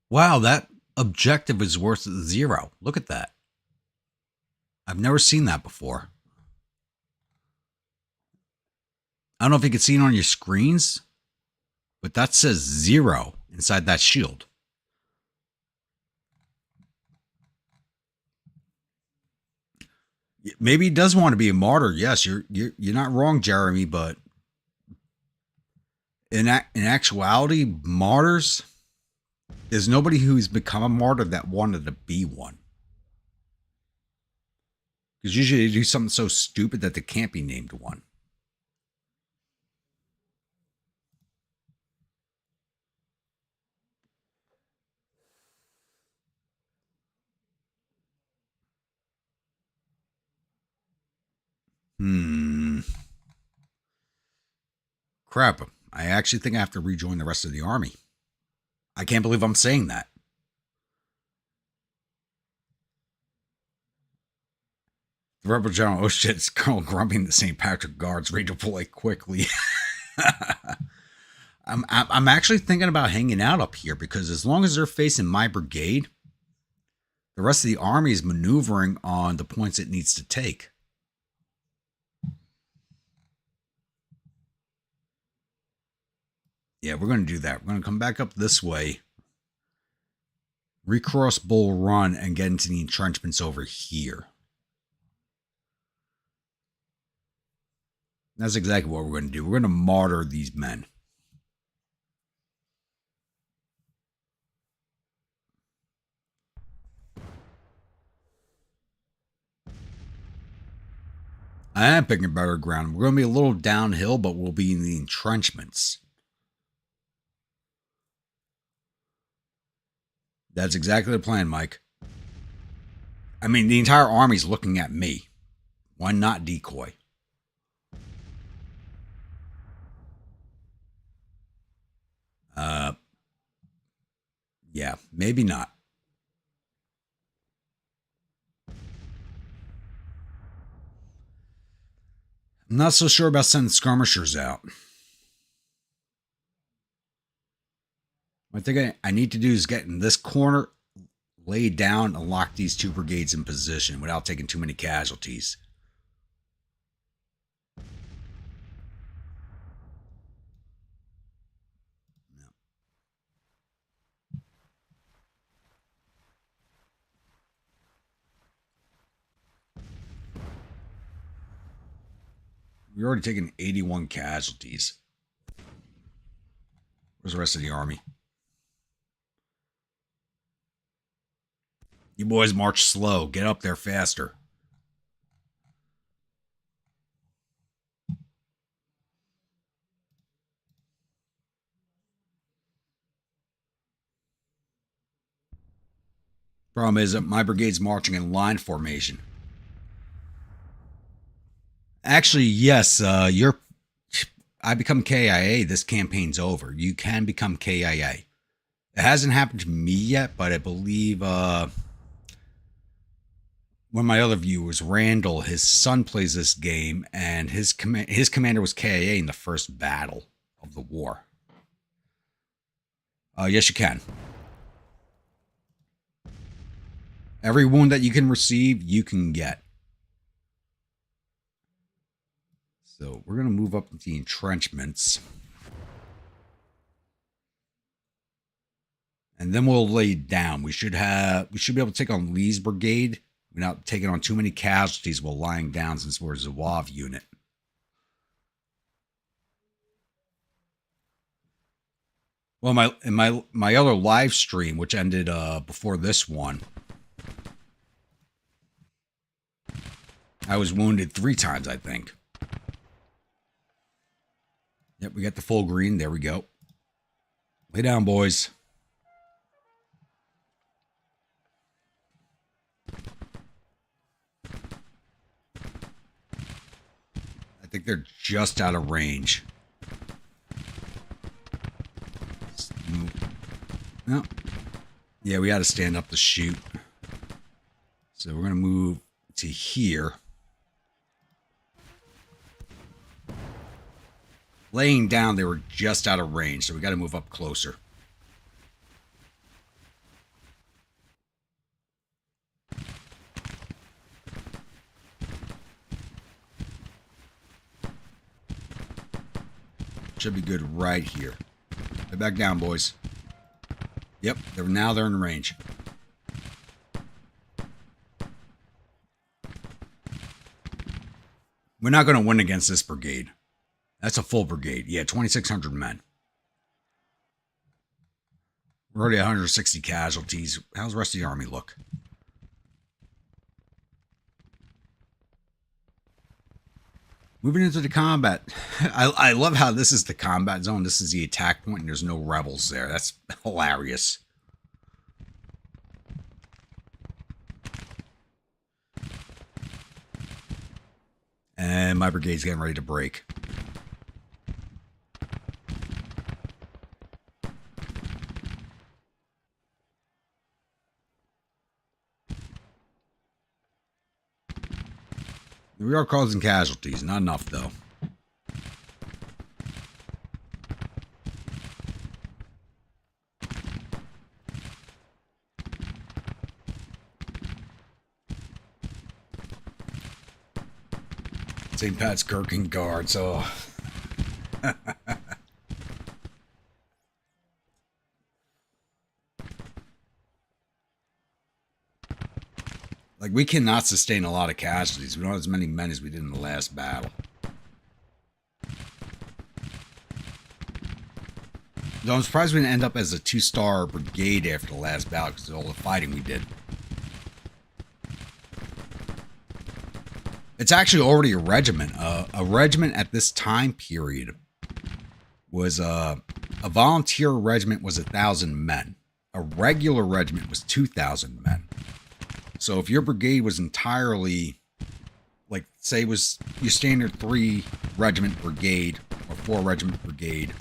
Wow, that objective is worth 0. Look at that. I've never seen that before. I don't know if you can see it on your screens, but that says 0 inside that shield. Maybe he does want to be a martyr. Yes, you're not wrong, Jeremy. But in actuality, martyrs, there's nobody who's become a martyr that wanted to be one. Because usually they do something so stupid that they can't be named one. Crap. I actually think I have to rejoin the rest of the army. I can't believe I'm saying that. The Rebel General, oh shit, it's Colonel Grumpy and the St. Patrick Guards redeploy quickly. I'm actually thinking about hanging out up here because as long as they're facing my brigade, the rest of the army is maneuvering on the points it needs to take. Yeah, we're going to do that. We're going to come back up this way, recross Bull Run, and get into the entrenchments over here. That's exactly what we're going to do. We're going to martyr these men. I am picking better ground. We're going to be a little downhill, but we'll be in the entrenchments. That's exactly the plan, Mike. I mean, the entire army's looking at me. Why not Decoy? Yeah, maybe not. I'm not so sure about sending skirmishers out. What I think I need to do is get in this corner, lay down, and lock these two brigades in position without taking too many casualties. We've already taken 81 casualties. Where's the rest of the army? You boys march slow. Get up there faster. Problem is that my brigade's marching in line formation. Actually, yes, I become KIA, this campaign's over. You can become KIA. It hasn't happened to me yet, but I believe one of my other viewers, Randall, his son plays this game, and his commander was KIA in the first battle of the war. Yes, you can. Every wound that you can receive, you can get. So we're going to move up into the entrenchments. And then we'll lay down. We should be able to take on Lee's brigade without taking on too many casualties while lying down since we're a Zouave unit. Well, in my other live stream, which ended before this one, I was wounded 3 times, I think. Yep, we got the full green. There we go. Lay down, boys. I think they're just out of range. No. Yeah, we got to stand up to shoot. So we're going to move to here. Laying down, they were just out of range, so we got to move up closer. Should be good right here. Get back down, boys. Yep, now they're in range. We're not going to win against this brigade. That's a full brigade. Yeah, 2,600 men. We're already 160 casualties. How's the rest of the army look? Moving into the combat. I love how this is the combat zone. This is the attack point, and there's no rebels there. That's hilarious. And my brigade's getting ready to break. We are causing casualties. Not enough, though. St. Pat's Gherkin Guards, oh. Like, we cannot sustain a lot of casualties. We don't have as many men as we did in the last battle. Though I'm surprised we didn't end up as a 2-star brigade after the last battle because of all the fighting we did. It's actually already a regiment. A regiment at this time period was a volunteer regiment was 1,000 men. A regular regiment was 2,000 men. So if your brigade was entirely, like, say, was your standard 3-regiment brigade or 4-regiment brigade,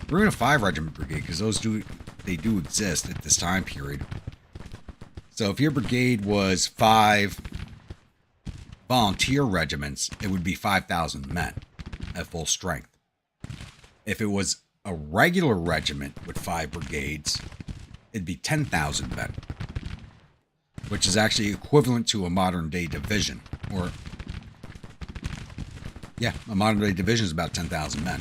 or even a 5-regiment brigade, because those do exist at this time period. So if your brigade was 5 volunteer regiments, it would be 5,000 men at full strength. If it was a regular regiment with 5 brigades, it'd be 10,000 men, which is actually equivalent to a modern day division. Or, yeah, a modern day division is about 10,000 men.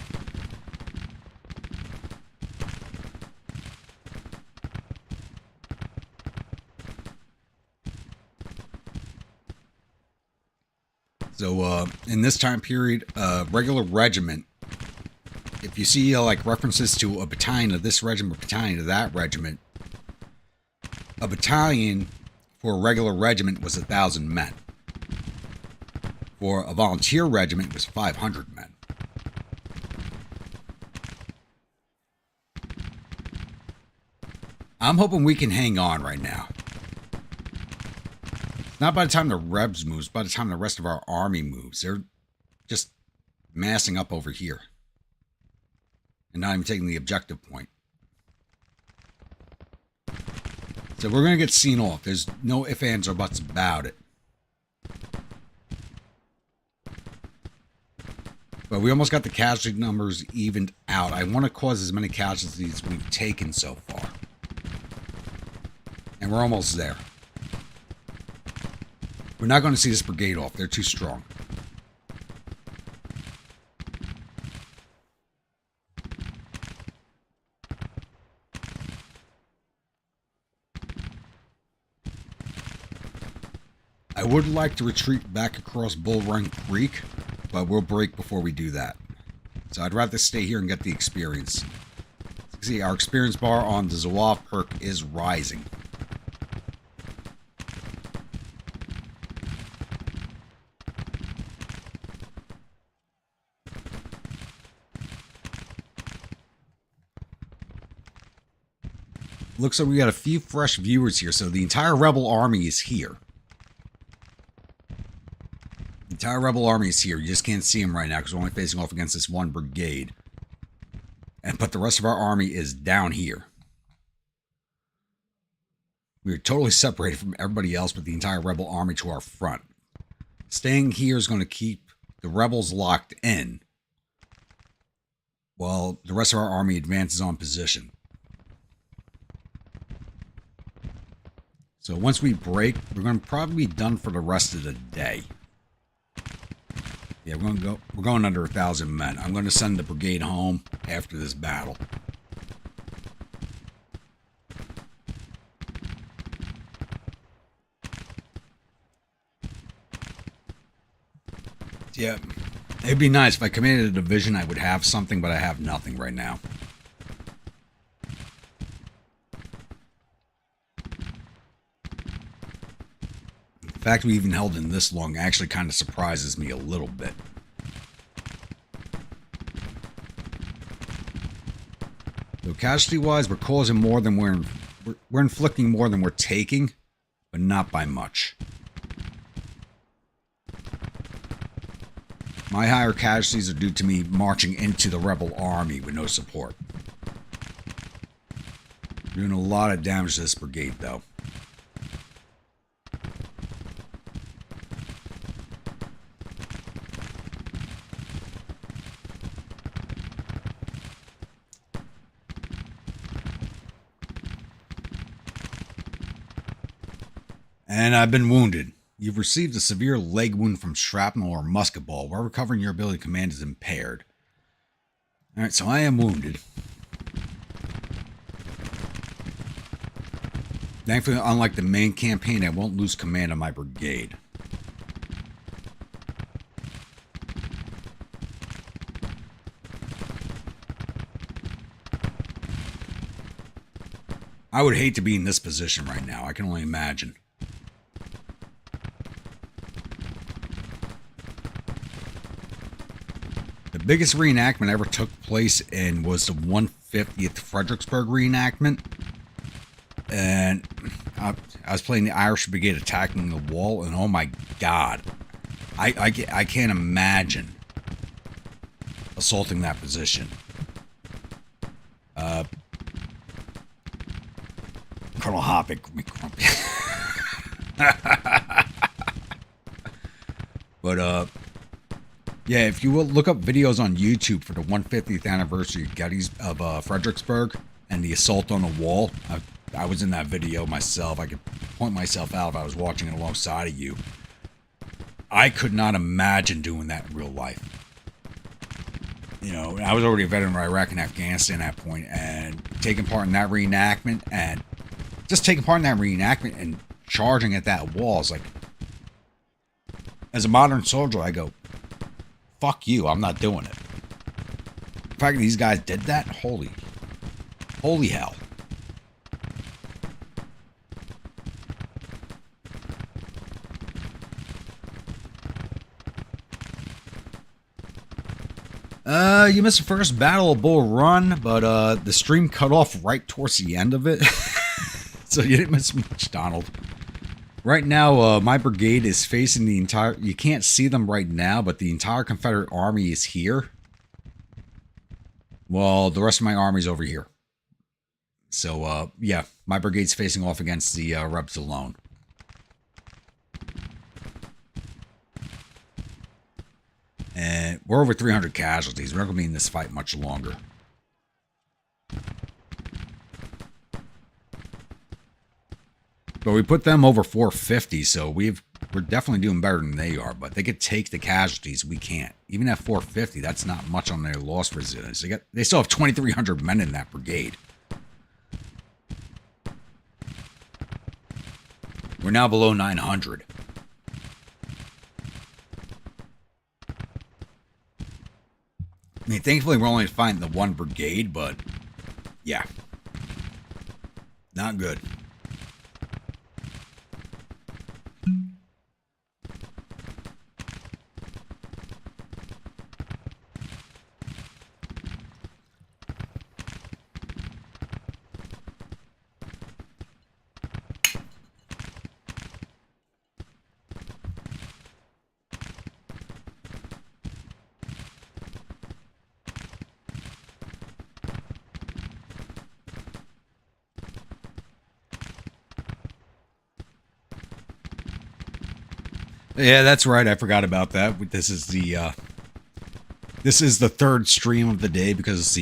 So, in this time period, regular regiment, if you see, like, references to a battalion of this regiment, or battalion of that regiment, a battalion for a regular regiment was 1,000 men. For a volunteer regiment, it was 500 men. I'm hoping we can hang on right now. Not by the time the Rebs moves, by the time the rest of our army moves. They're just massing up over here. And not even taking the objective point. So we're going to get seen off. There's no ifs, ands, or buts about it. But we almost got the casualty numbers evened out. I want to cause as many casualties as we've taken so far. And we're almost there. We're not going to see this brigade off. They're too strong. I would like to retreat back across Bull Run Creek, but we'll break before we do that. So I'd rather stay here and get the experience. See, our experience bar on the Zouave perk is rising. Looks like we got a few fresh viewers here, so the entire Rebel army is here. The entire Rebel army is here. You just can't see them right now because we're only facing off against this one brigade. But the rest of our army is down here. We are totally separated from everybody else but the entire Rebel army to our front. Staying here is going to keep the Rebels locked in while the rest of our army advances on position. So once we break, we're going to probably be done for the rest of the day. Yeah, we're going under 1,000 men. I'm going to send the brigade home after this battle. Yeah, it'd be nice if I commanded a division, I would have something, but I have nothing right now. The fact we even held in this long actually kind of surprises me a little bit. So casualty-wise, we're causing more than we're inflicting more than we're taking, but not by much. My higher casualties are due to me marching into the Rebel army with no support. Doing a lot of damage to this brigade, though. And I've been wounded. You've received a severe leg wound from shrapnel or musket ball. While recovering, your ability to command is impaired. Alright, so I am wounded. Thankfully, unlike the main campaign, I won't lose command of my brigade. I would hate to be in this position right now. I can only imagine. The biggest reenactment ever took place in was the 150th Fredericksburg reenactment. And I was playing the Irish Brigade attacking the wall, and oh my god. I can't imagine assaulting that position. Colonel Hoppick, McCrumpy. But, yeah, if you will look up videos on YouTube for the 150th anniversary of Fredericksburg and the assault on the wall, I was in that video myself. I could point myself out if I was watching it alongside of you. I could not imagine doing that in real life. You know, I was already a veteran of Iraq and Afghanistan at that point, and taking part in that reenactment, and just taking part in that reenactment and charging at that wall is like, as a modern soldier, I go, fuck you, I'm not doing it. The fact that these guys did that, holy hell. You missed the first Battle of Bull Run, but the stream cut off right towards the end of it. So you didn't miss much, Donald. Right now, my brigade is facing the entire... You can't see them right now, but the entire Confederate army is here. Well, the rest of my army's over here. So, yeah, my brigade's facing off against the Rebs alone. And we're over 300 casualties. We're not going to be in this fight much longer. But we put them over 450, so we're definitely doing better than they are. But they could take the casualties. We can't. Even at 450, that's not much on their loss resilience. They still have 2,300 men in that brigade. We're now below 900. I mean, thankfully, we're only fighting the one brigade, but yeah, not good. Yeah, that's right. I forgot about that. This is the third stream of the day because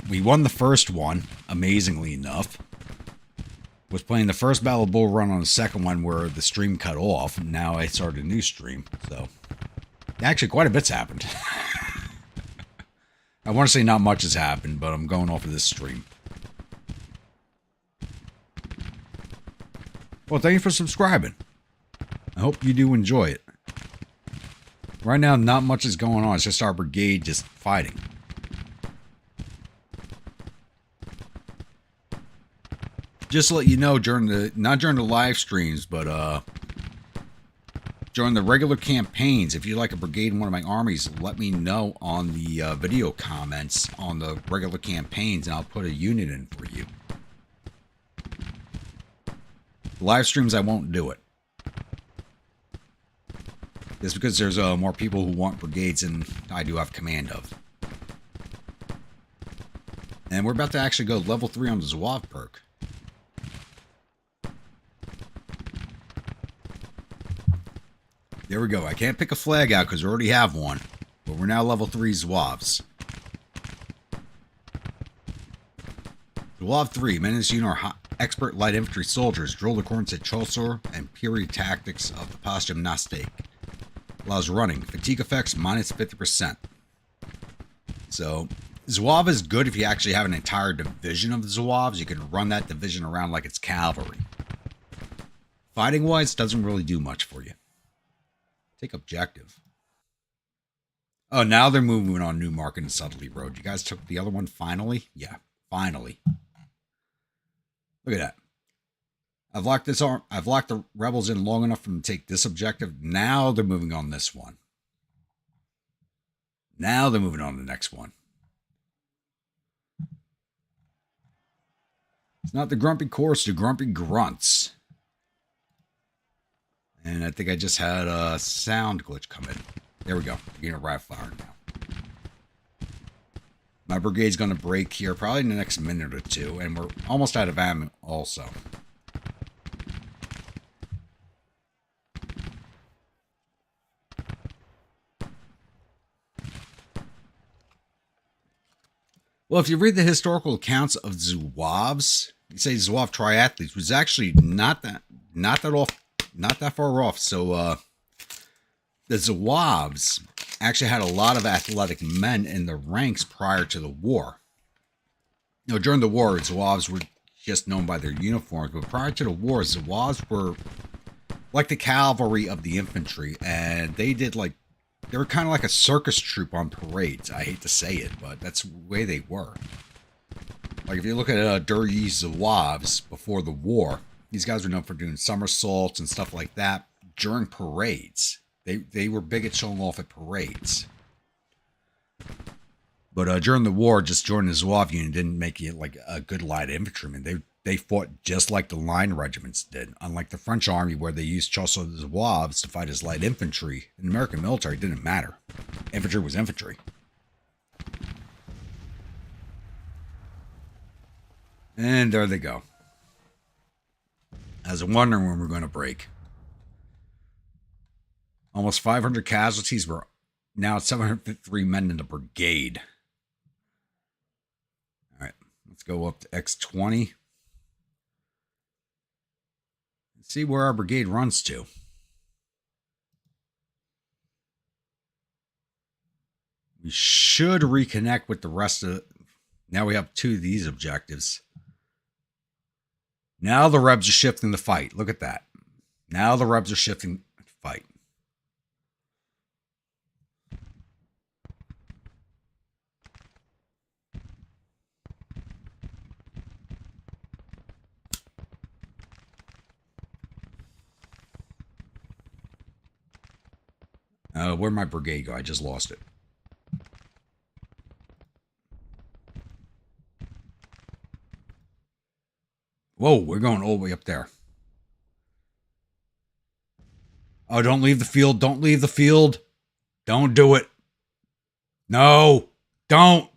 we won the first one, amazingly enough. Was playing the first Battle of Bull Run on the second one where the stream cut off, and now I started a new stream. So, actually, quite a bit's happened. I want to say not much has happened, but I'm going off of this stream. Well, thank you for subscribing. I hope you do enjoy it. Right now, not much is going on. It's just our brigade just fighting. Just to let you know, not during the live streams, but during the regular campaigns, if you'd like a brigade in one of my armies, let me know on the video comments on the regular campaigns, and I'll put a unit in for you. Live streams, I won't do it. Just because there's more people who want brigades than I do have command of. And we're about to actually go level 3 on the Zouave perk. There we go. I can't pick a flag out because we already have one. But we're now level 3 Zouaves. Zouave 3. Men in this unit are expert light infantry soldiers drilled according to Chaucer and period tactics of the postum nastique. Allows running. Fatigue effects minus 50%. So, Zouave is good if you actually have an entire division of Zouaves. You can run that division around like it's cavalry. Fighting-wise, doesn't really do much for you. Take objective. Oh, now they're moving on Newmarket and Sudley Road. You guys took the other one finally? Yeah, finally. Look at that. I've locked this arm. I've locked the rebels in long enough for them to take this objective. Now they're moving on this one. Now they're moving on to the next one. It's not the grumpy course, the grumpy grunts. And I think I just had a sound glitch come in. There we go. We're getting a riot fire now. My brigade's going to break here probably in the next minute or two. And we're almost out of ammo also. Well, if you read the historical accounts of Zouaves, you say Zouave triathletes, was actually not that far off. So the Zouaves actually had a lot of athletic men in the ranks prior to the war. You know, during the war, Zouaves were just known by their uniforms, but prior to the war, Zouaves were like the cavalry of the infantry, and they were kind of like a circus troupe on parades. I hate to say it, but that's the way they were. Like if you look at Durye's Zouaves before the war, these guys were known for doing somersaults and stuff like that during parades. They were big at showing off at parades. But during the war, just joining the Zouave unit didn't make you like a good light infantryman. They fought just like the line regiments did. Unlike the French army where they used Chaucer Zouaves to fight as light infantry, in the American military it didn't matter. Infantry was infantry. And there they go. I was wondering when we were going to break. Almost 500 casualties. We're now at 753 men in the brigade. All right, let's go up to X20. Let's see where our brigade runs to. We should reconnect with the rest of it. Now we have 2 of these objectives. Now the Rebs are shifting the fight. Look at that. Now the Rebs are shifting the fight. Where'd my brigade go? I just lost it. Whoa, we're going all the way up there. Oh, don't leave the field. Don't leave the field. Don't do it. No, don't.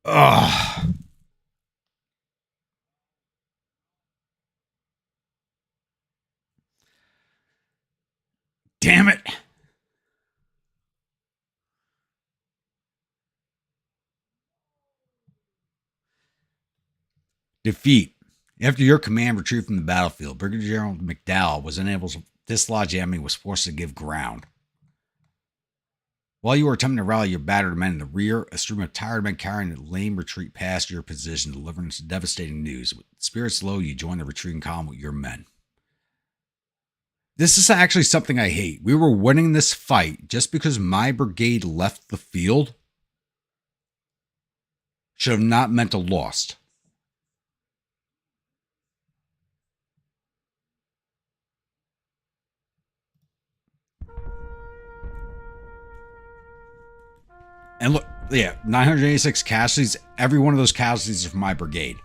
Ugh. Damn it. Defeat. After your command retrieved from the battlefield, Brigadier General McDowell was unable to dislodge the enemy and was forced to give ground. While you were attempting to rally your battered men in the rear, a stream of tired men carrying a lame retreat past your position, delivering devastating news. With spirits low, you joined the retreating column with your men. This is actually something I hate. We were winning this fight just because my brigade left the field. Should have not meant a loss. And look, yeah, 986 casualties. Every one of those casualties are from my brigade.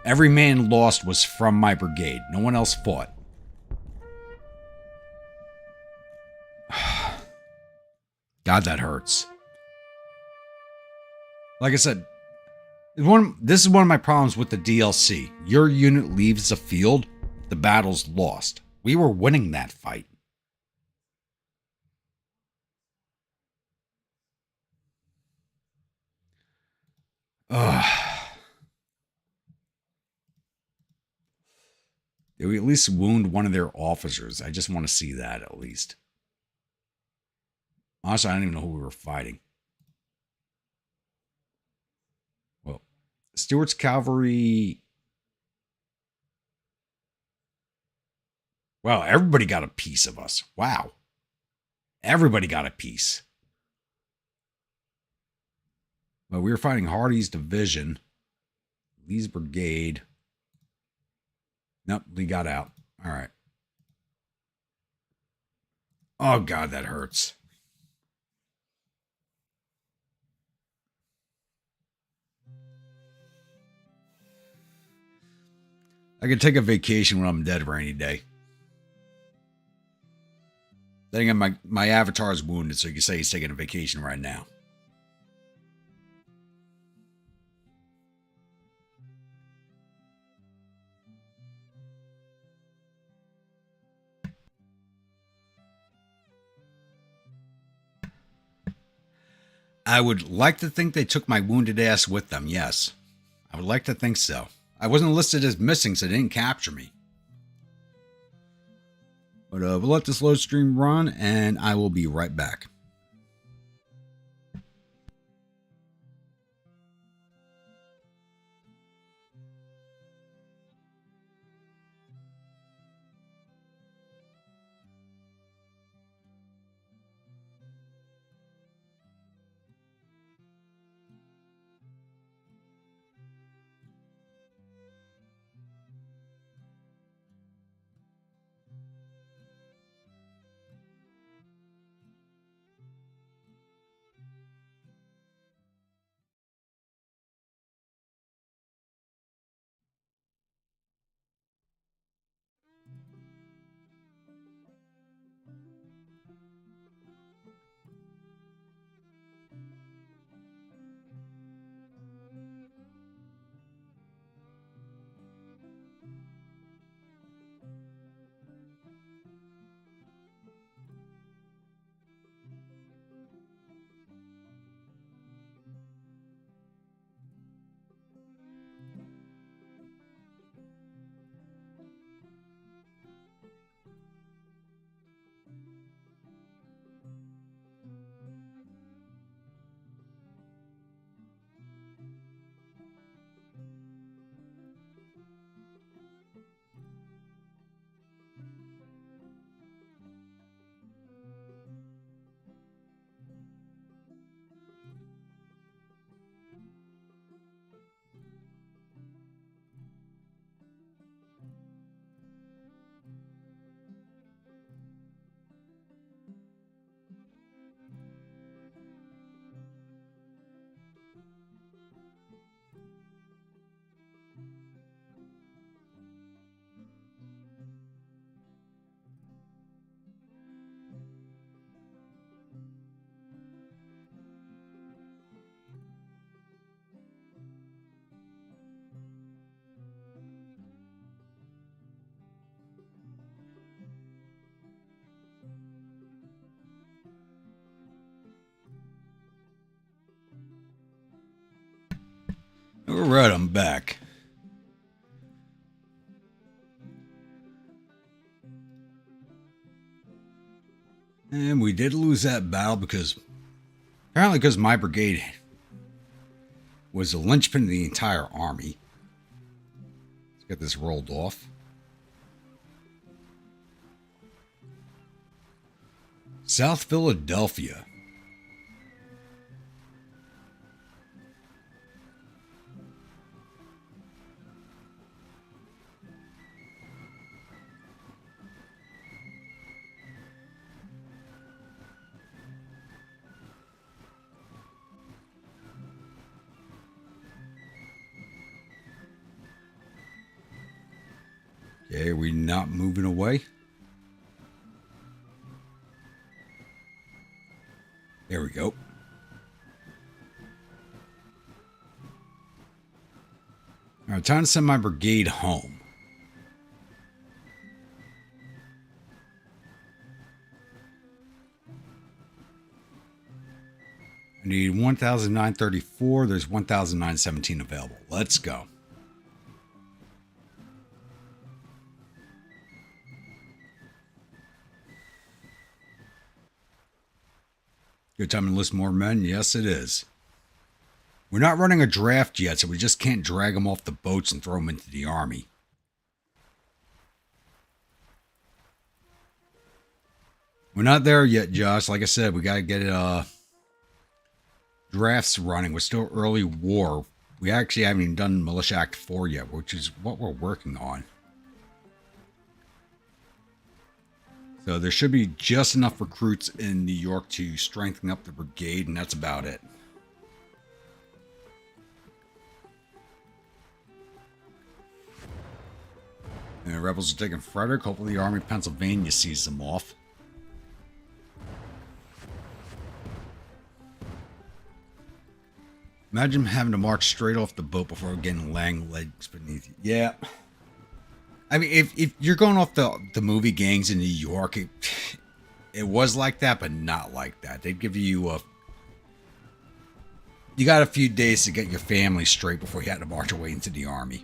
Every man lost was from my brigade. No one else fought. God, that hurts. Like I said, this is one of my problems with the DLC. Your unit leaves the field, the battle's lost. We were winning that fight. Ugh. Did we at least wound one of their officers? I just want to see that at least. Honestly, I don't even know who we were fighting. Well, Stewart's cavalry. Wow, everybody got a piece of us. Wow. Everybody got a piece. Well, we were fighting Hardy's division. Lee's brigade. Nope, Lee got out. All right. Oh, God, that hurts. I could take a vacation when I'm dead for any day. Then again, my avatar is wounded, so you can say he's taking a vacation right now. I would like to think they took my wounded ass with them, yes. I would like to think so. I wasn't listed as missing, so they didn't capture me. But we'll let this load stream run, and I will be right back. All right, I'm back. And we did lose that battle because my brigade was the linchpin of the entire army. Let's get this rolled off. South Philadelphia. Okay, are we not moving away? There we go. All right, time to send my brigade home. I need 1,934. There's 1,917 available. Let's go. Good time to enlist more men? Yes, it is. We're not running a draft yet, so we just can't drag them off the boats and throw them into the army. We're not there yet, Josh. Like I said, we got to get drafts running. We're still early war. We actually haven't even done Militia Act 4 yet, which is what we're working on. So there should be just enough recruits in New York to strengthen up the brigade, and that's about it. And the rebels are taking Frederick. Hopefully the Army of Pennsylvania sees them off. Imagine having to march straight off the boat before getting lang legs beneath you. Yeah. I mean, if you're going off the movie gangs in New York, it was like that, but not like that. They'd give you you got a few days to get your family straight before you had to march away into the army.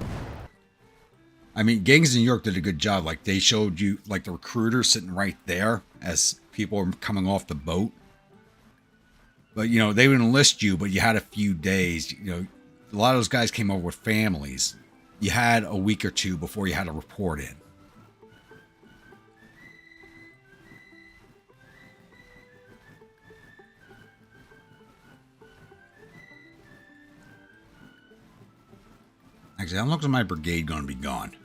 I mean, gangs in New York did a good job. Like, they showed you, like, the recruiter sitting right there as people were coming off the boat. But, you know, they would enlist you, but you had a few days. You know, a lot of those guys came over with families. You had a week or two before you had to report in. Actually, how long is my brigade going to be gone?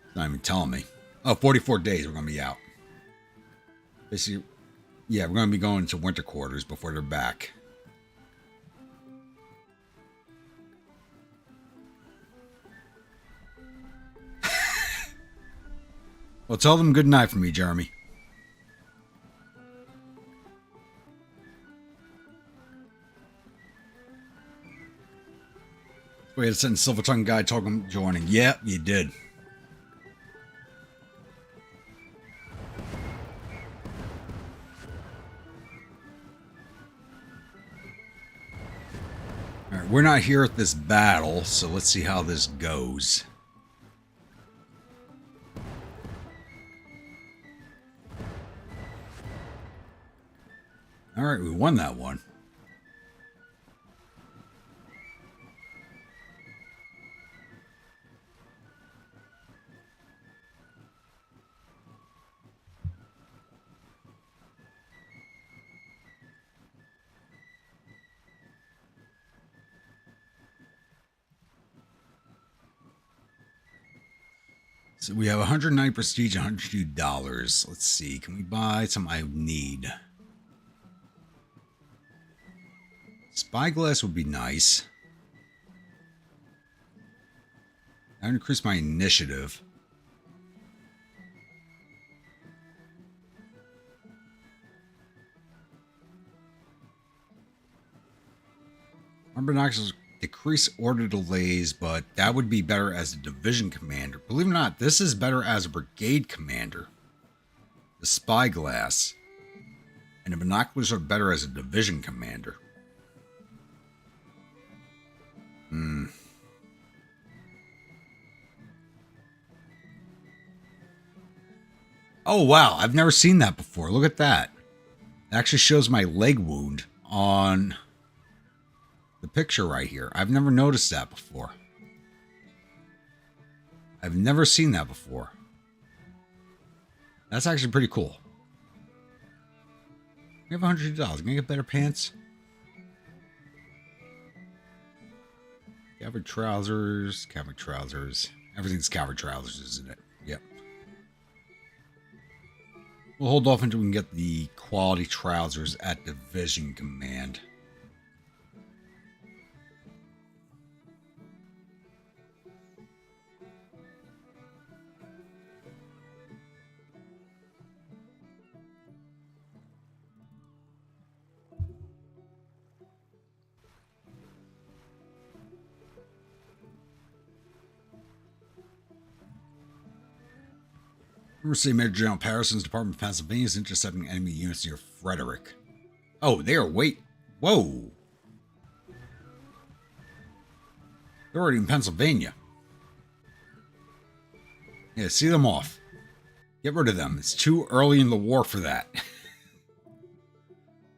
It's not even telling me. Oh, 44 days we're going to be out. Basically, yeah, we're going to be going to winter quarters before they're back. Well, tell them good night for me, Jeremy. We had to send Silver Tongue guy talking joining. Yeah, you did. Alright, we're not here at this battle, so let's see how this goes. Alright, we won that one. So we have 109 prestige, $102. Let's see. Can we buy some I need? Spyglass would be nice. I would increase my initiative. Binoculars decrease order delays, but that would be better as a division commander. Believe it or not, this is better as a brigade commander. The spyglass and the binoculars are better as a division commander. Oh, wow. I've never seen that before. Look at that. It actually shows my leg wound on the picture right here. I've never noticed that before. I've never seen that before. That's actually pretty cool. We have $100. Can I get better pants? Cavalry trousers. Cavalry trousers. Everything's cavalry trousers, isn't it? Yep. We'll hold off until we can get the quality trousers at Division Command. City Major General Patterson's Department of Pennsylvania is intercepting enemy units near Frederick. Oh, they are whoa. They're already in Pennsylvania. Yeah, see them off. Get rid of them. It's too early in the war for that. And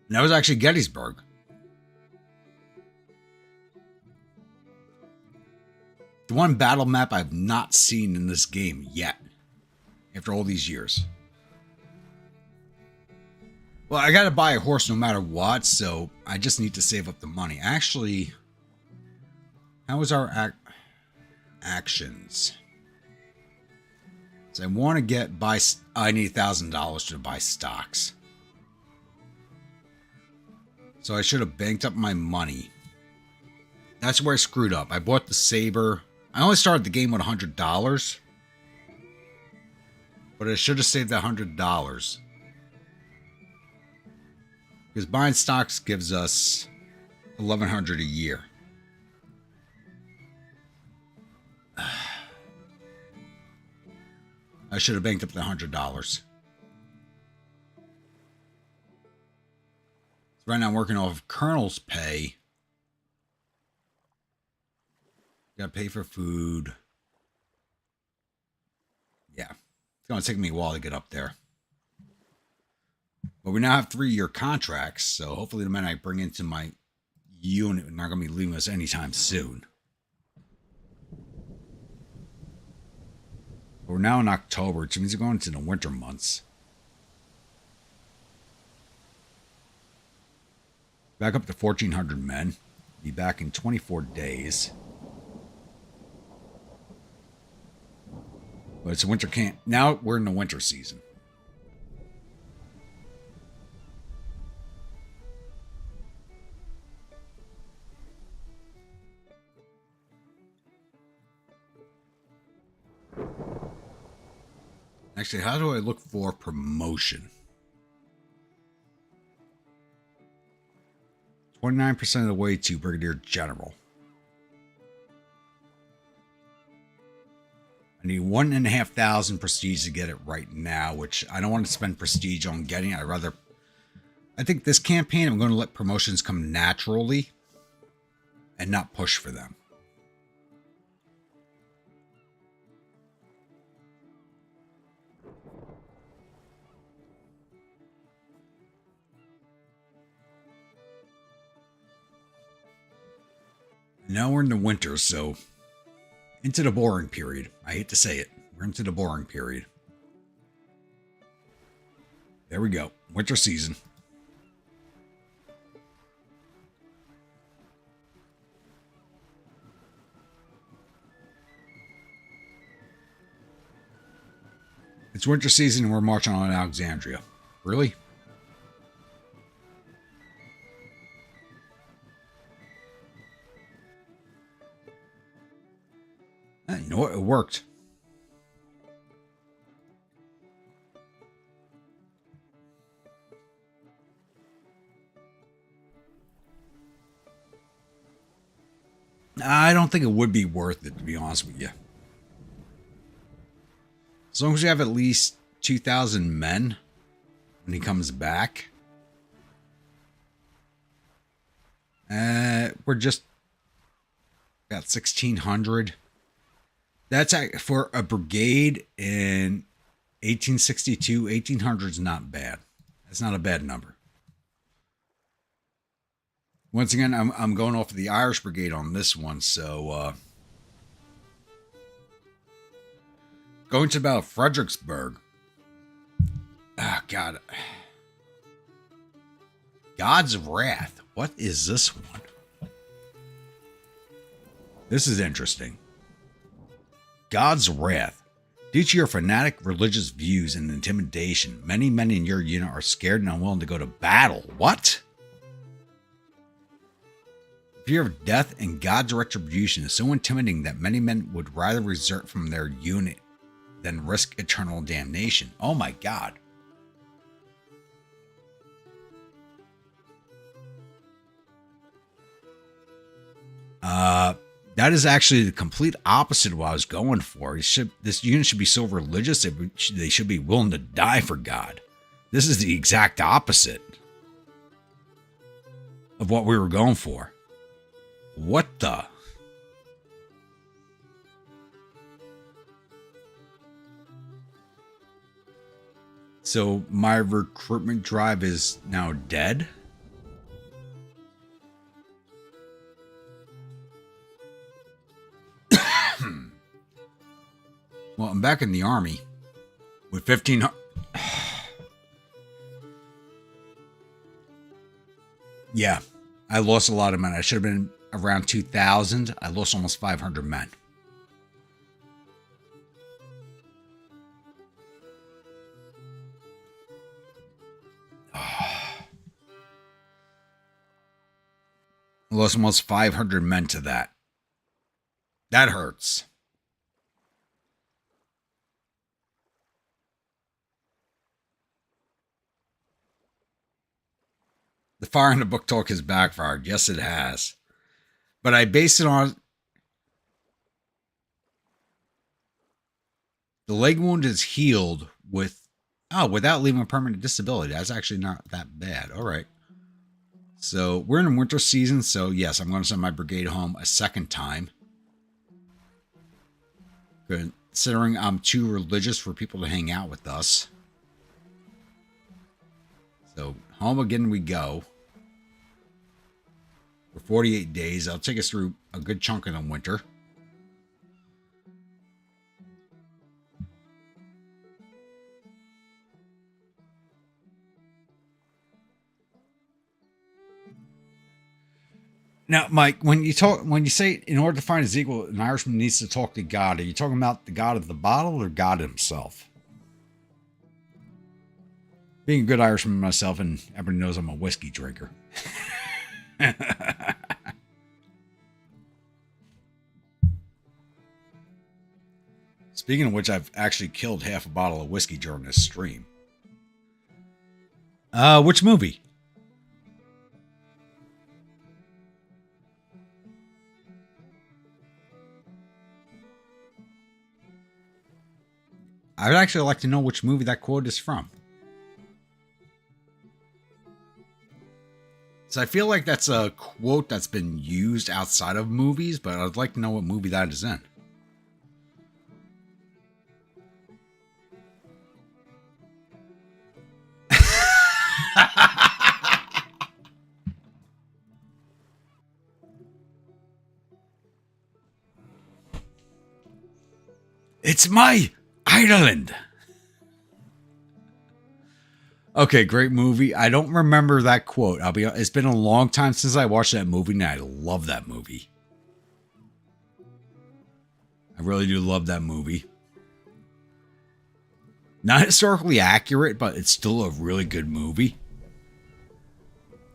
that was actually Gettysburg. The one battle map I've not seen in this game yet. After all these years. Well, I gotta buy a horse no matter what, so I just need to save up the money. Actually, how is our actions? So I want to I need $1,000 to buy stocks. So I should have banked up my money. That's where I screwed up. I bought the Saber. I only started the game with $100. But I should have saved that $100. Because buying stocks gives us $1,100 a year. I should have banked up the $100. So right now I'm working off Colonel's pay. Gotta pay for food. Yeah. It's gonna take me a while to get up there. But we now have 3-year contracts, so hopefully the men I bring into my unit are not gonna be leaving us anytime soon. We're now in October, which means we're going into the winter months. Back up to 1,400 men. Be back in 24 days. But it's a winter camp. Now we're in the winter season. Actually, how do I look for promotion? 29% of the way to Brigadier General. I need 1,500 prestige to get it right now, which I don't want to spend prestige on getting. I think this campaign, I'm going to let promotions come naturally and not push for them. Now we're in the winter, so into the boring period. I hate to say it. We're into the boring period. There we go. Winter season. It's winter season and we're marching on Alexandria. Really? You know what? It worked. I don't think it would be worth it, to be honest with you. As long as you have at least 2,000 men when he comes back. We're just about 1,600. That's for a brigade in 1862. 1,800 is not bad. That's not a bad number. Once again, I'm going off of the Irish Brigade on this one, so going to about Fredericksburg. Ah, God. God's Wrath. What is this one? This is interesting. God's Wrath. Due to your fanatic religious views and intimidation, many men in your unit are scared and unwilling to go to battle. What? Fear of death and God's retribution is so intimidating that many men would rather desert from their unit than risk eternal damnation. Oh my God. That is actually the complete opposite of what I was going for. This unit should be so religious that they should be willing to die for God. This is the exact opposite of what we were going for. What the? So my recruitment drive is now dead? Well, I'm back in the army with 1,500. Yeah, I lost a lot of men. I should have been around 2,000. I lost almost 500 men. I lost almost 500 men to that. That hurts. The fire in the book talk has backfired. Yes, it has. But I base it on the leg wound is healed without leaving a permanent disability. That's actually not that bad. All right. So we're in winter season. So yes, I'm going to send my brigade home a second time. Considering I'm too religious for people to hang out with us. So home again we go. For 48 days. I'll take us through a good chunk of the winter. Now, Mike, when you say in order to find his equal, an Irishman needs to talk to God, are you talking about the God of the bottle or God himself? Being a good Irishman myself, and everybody knows I'm a whiskey drinker. Speaking of which, I've actually killed half a bottle of whiskey during this stream. Which movie? I'd actually like to know which movie that quote is from. So I feel like that's a quote that's been used outside of movies, but I'd like to know what movie that is in. It's my Ireland. Okay, great movie. I don't remember that quote. It's been a long time since I watched that movie, and I love that movie. I really do love that movie. Not historically accurate, but it's still a really good movie.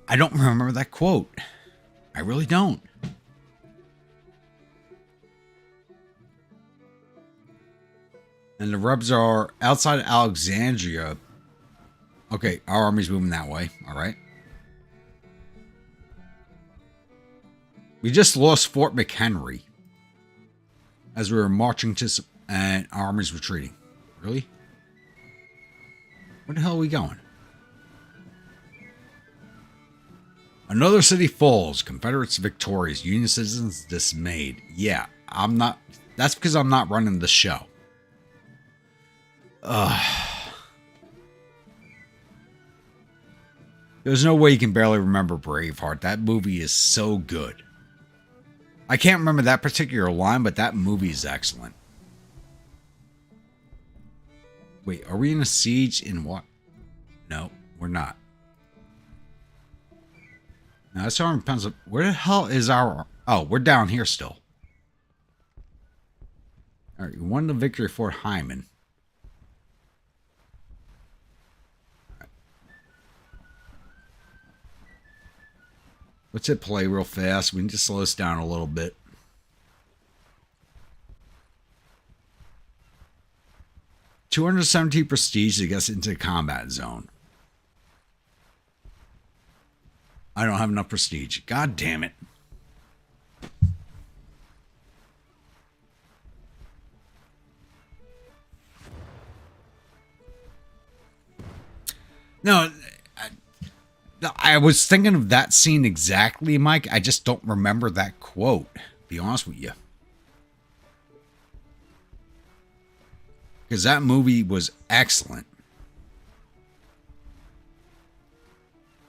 I don't remember that quote. I really don't. And the Rebs are outside of Alexandria. Okay, our army's moving that way. All right. We just lost Fort McHenry as we were marching to, and our army's retreating. Really? Where the hell are we going? Another city falls. Confederates victorious. Union citizens dismayed. Yeah, I'm not. That's because I'm not running the show. There's no way you can barely remember Braveheart. That movie is so good. I can't remember that particular line, but that movie is excellent. Wait, are we in a siege in what? No, we're not. Now, that's our pencil. Where the hell is our... Oh, we're down here still. All right, we won the victory at Fort Hyman. Let's hit play real fast. We need to slow this down a little bit. $270 prestige to get us into the combat zone. I don't have enough prestige. God damn it. No, I was thinking of that scene exactly, Mike. I just don't remember that quote, to be honest with you. Because that movie was excellent.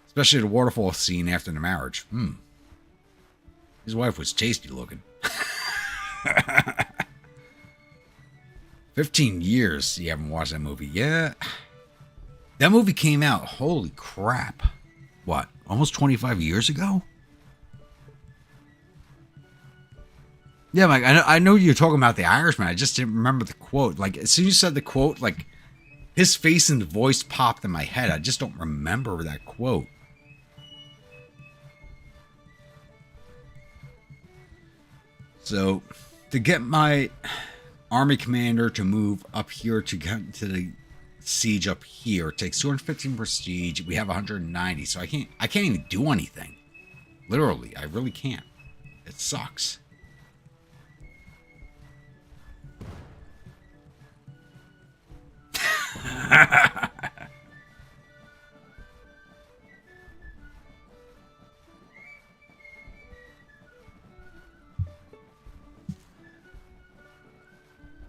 Especially the waterfall scene after the marriage. His wife was tasty looking. 15 years you haven't watched that movie. Yeah. That movie came out, holy crap. What, almost 25 years ago? Yeah, Mike, I know you're talking about The Irishman. I just didn't remember the quote. Like, as soon as you said the quote, like, his face and the voice popped in my head. I just don't remember that quote. So, to get my army commander to move up here to get to the siege up here, it takes 215 prestige. We have 190, so I can't even do anything. Literally, I really can't. It sucks.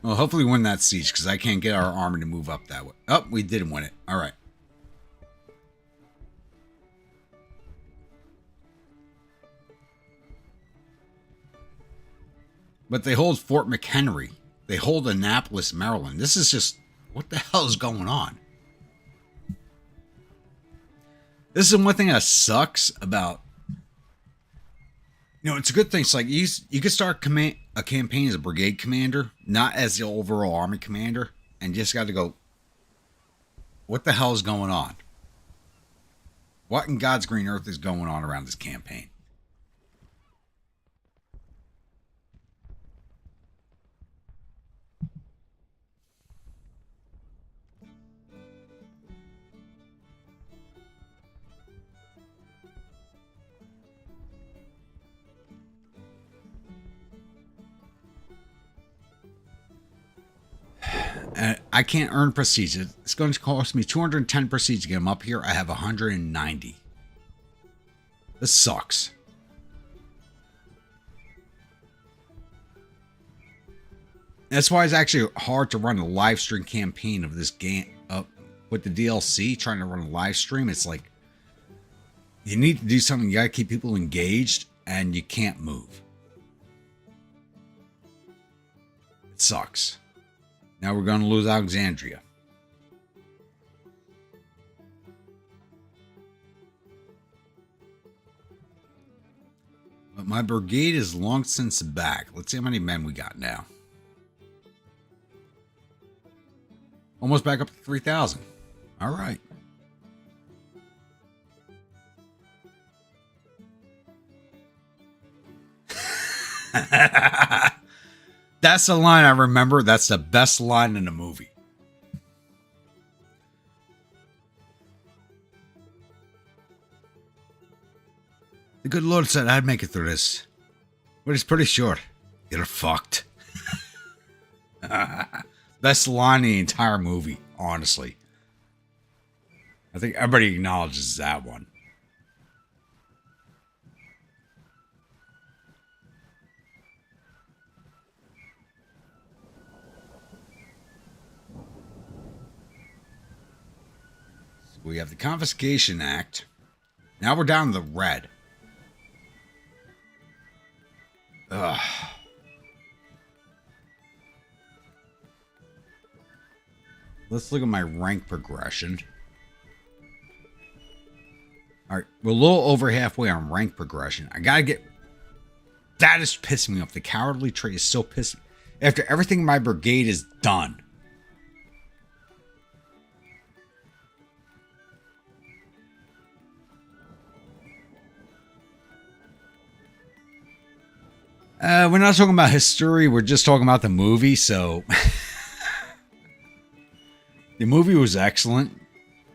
Well, hopefully win that siege, because I can't get our army to move up that way. Oh, we didn't win it. All right. But they hold Fort McHenry. They hold Annapolis, Maryland. This is just... what the hell is going on? This is one thing that sucks about... You know, it's a good thing. It's like you can start a campaign as a brigade commander, not as the overall army commander, and you just got to go, what the hell is going on? What in God's green earth is going on around this campaign? I can't earn prestige. It's going to cost me 210 prestige to get them up here. I have 190. This sucks. That's why it's actually hard to run a live stream campaign of this game with the DLC. Trying to run a live stream, it's like you need to do something. You got to keep people engaged, and you can't move. It sucks. Now we're going to lose Alexandria. But my brigade is long since back. Let's see how many men we got now. Almost back up to 3,000. All right. That's the line I remember. That's the best line in the movie. The good Lord said I'd make it through this. But he's pretty sure. You're fucked. Best line in the entire movie, honestly. I think everybody acknowledges that one. So we have the Confiscation Act. Now we're down to the red. Ugh. Let's look at my rank progression. Alright, we're a little over halfway on rank progression. I gotta get... That is pissing me off. The cowardly trait is so pissing. After everything my brigade is done. We're not talking about history. We're just talking about the movie, so... The movie was excellent.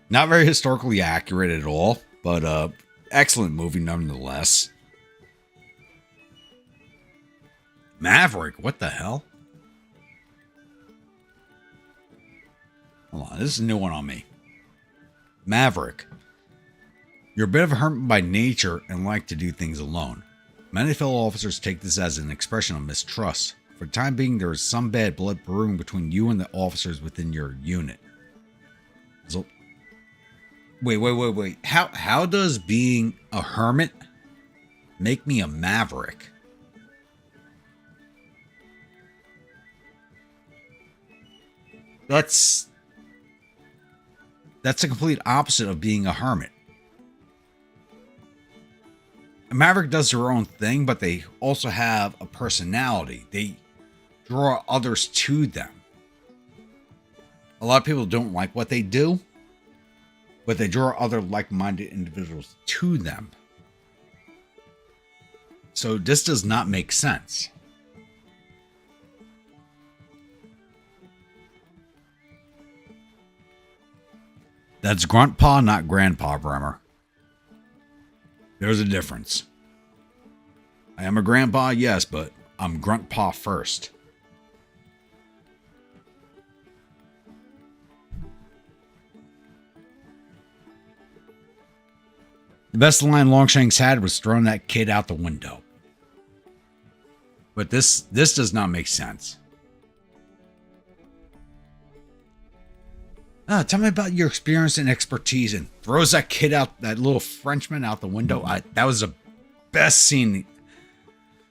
Not very historically accurate at all, but excellent movie nonetheless. Maverick, what the hell? Hold on, this is a new one on me. Maverick. You're a bit of a hermit by nature and like to do things alone. Many fellow officers take this as an expression of mistrust. For the time being, there is some bad blood brewing between you and the officers within your unit. So, wait. How does being a hermit make me a maverick? That's the complete opposite of being a hermit. A maverick does their own thing, but they also have a personality. They draw others to them. A lot of people don't like what they do, but they draw other like-minded individuals to them. So this does not make sense. That's Gruntpaw, not Grandpa Bremer. There's a difference. I am a grandpa, yes, but I'm Gruntpaw first. The best line Longshanks had was throwing that kid out the window. But this does not make sense. Tell me about your experience and expertise, and throws that kid out, that little Frenchman out the window. That was the best scene.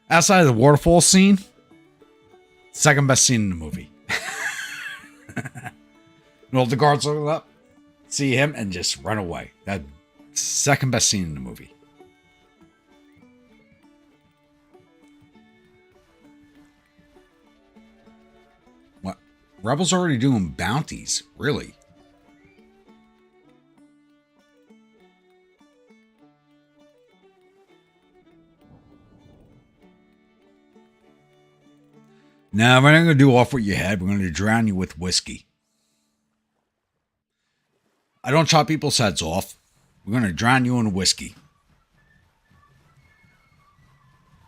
Outside of the waterfall scene, second best scene in the movie. And all the guards look up, see him, and just run away. That second best scene in the movie. What? Rebels already doing bounties, really? Now, we're not going to do off what you had. We're going to drown you with whiskey. I don't chop people's heads off. We're going to drown you in whiskey.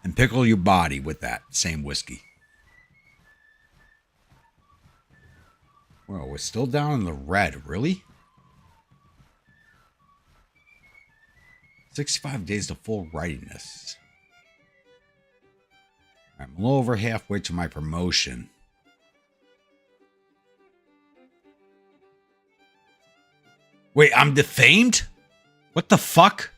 And pickle your body with that same whiskey. Well, we're still down in the red. Really? 65 days to full readiness. I'm a little over halfway to my promotion. Wait, I'm defamed? What the fuck?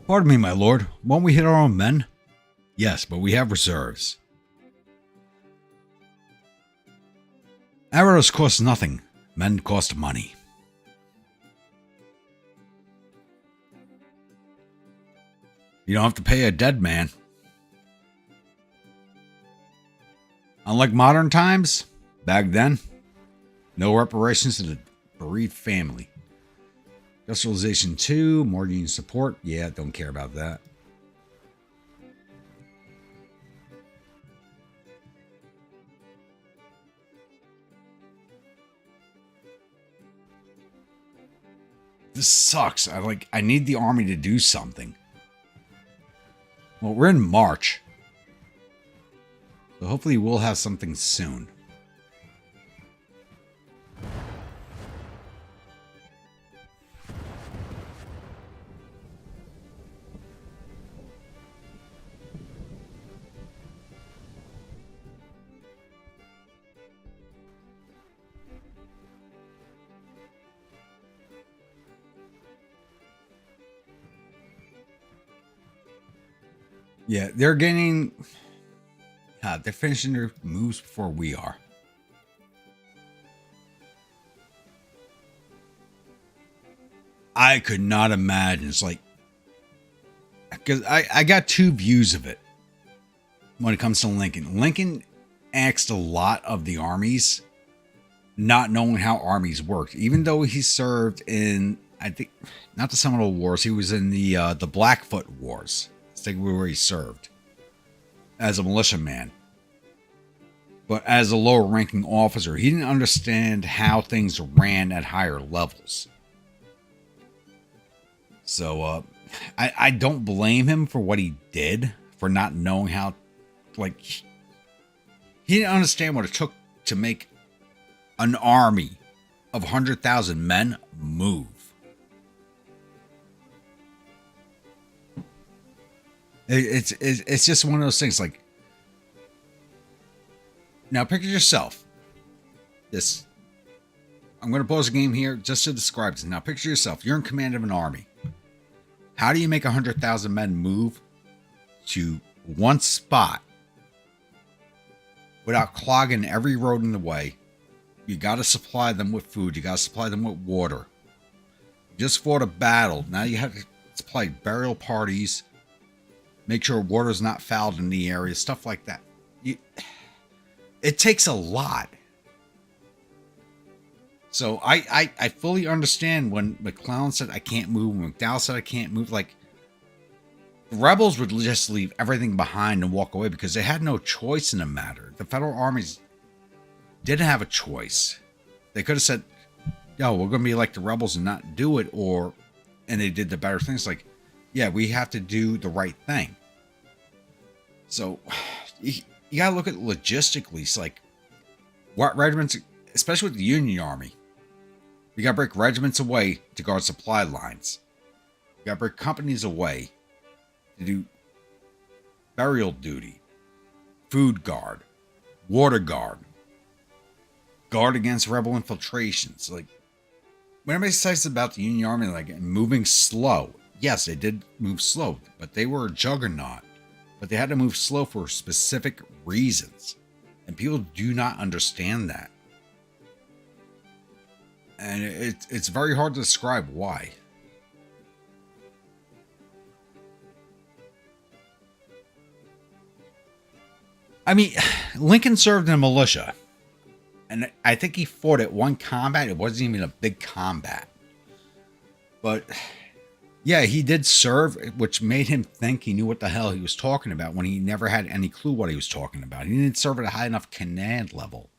Pardon me, my lord. Won't we hit our own men? Yes, but we have reserves. Arrows cost nothing. Men cost money. You don't have to pay a dead man. Unlike modern times, back then, no reparations to the bereaved family. Industrialization 2, more union support. Yeah, don't care about that. This sucks. I need the army to do something. Well, we're in March. So hopefully we'll have something soon. Yeah, they're getting... they're finishing their moves before we are. I could not imagine. It's like... Because I got two views of it when it comes to Lincoln. Lincoln axed a lot of the armies, not knowing how armies worked. Even though he served in, I think, not the Seminole Wars, he was in the Blackfoot Wars. I think where he served as a militiaman. But as a lower ranking officer, he didn't understand how things ran at higher levels. So I don't blame him for what he did, for not knowing how, like, he didn't understand what it took to make an army of 100,000 men move. It's just one of those things. Like, now picture yourself. I'm going to pause the game here just to describe this. Now picture yourself. You're in command of an army. How do you make 100,000 men move to one spot without clogging every road in the way? You got to supply them with food. You got to supply them with water. You just fought a battle. Now you have to supply burial parties. Make sure water's not fouled in the area. Stuff like that. It takes a lot. So I fully understand when McClellan said I can't move, when McDowell said I can't move. Like, the rebels would just leave everything behind and walk away because they had no choice in the matter. The federal armies didn't have a choice. They could have said, yo, we're going to be like the rebels and not do it, and they did the better things. Like, yeah, we have to do the right thing. So you got to look at logistically. It's like, what regiments, especially with the Union Army, you got to break regiments away to guard supply lines. You got to break companies away to do burial duty, food guard, water guard, guard against rebel infiltrations. Like, when everybody says about the Union Army, like, moving slow, yes, they did move slow, but they were a juggernaut. But they had to move slow for specific reasons. And people do not understand that. And it's very hard to describe why. I mean, Lincoln served in a militia. And I think he fought at one combat. It wasn't even a big combat. But yeah, he did serve, which made him think he knew what the hell he was talking about when he never had any clue what he was talking about. He didn't serve at a high enough command level.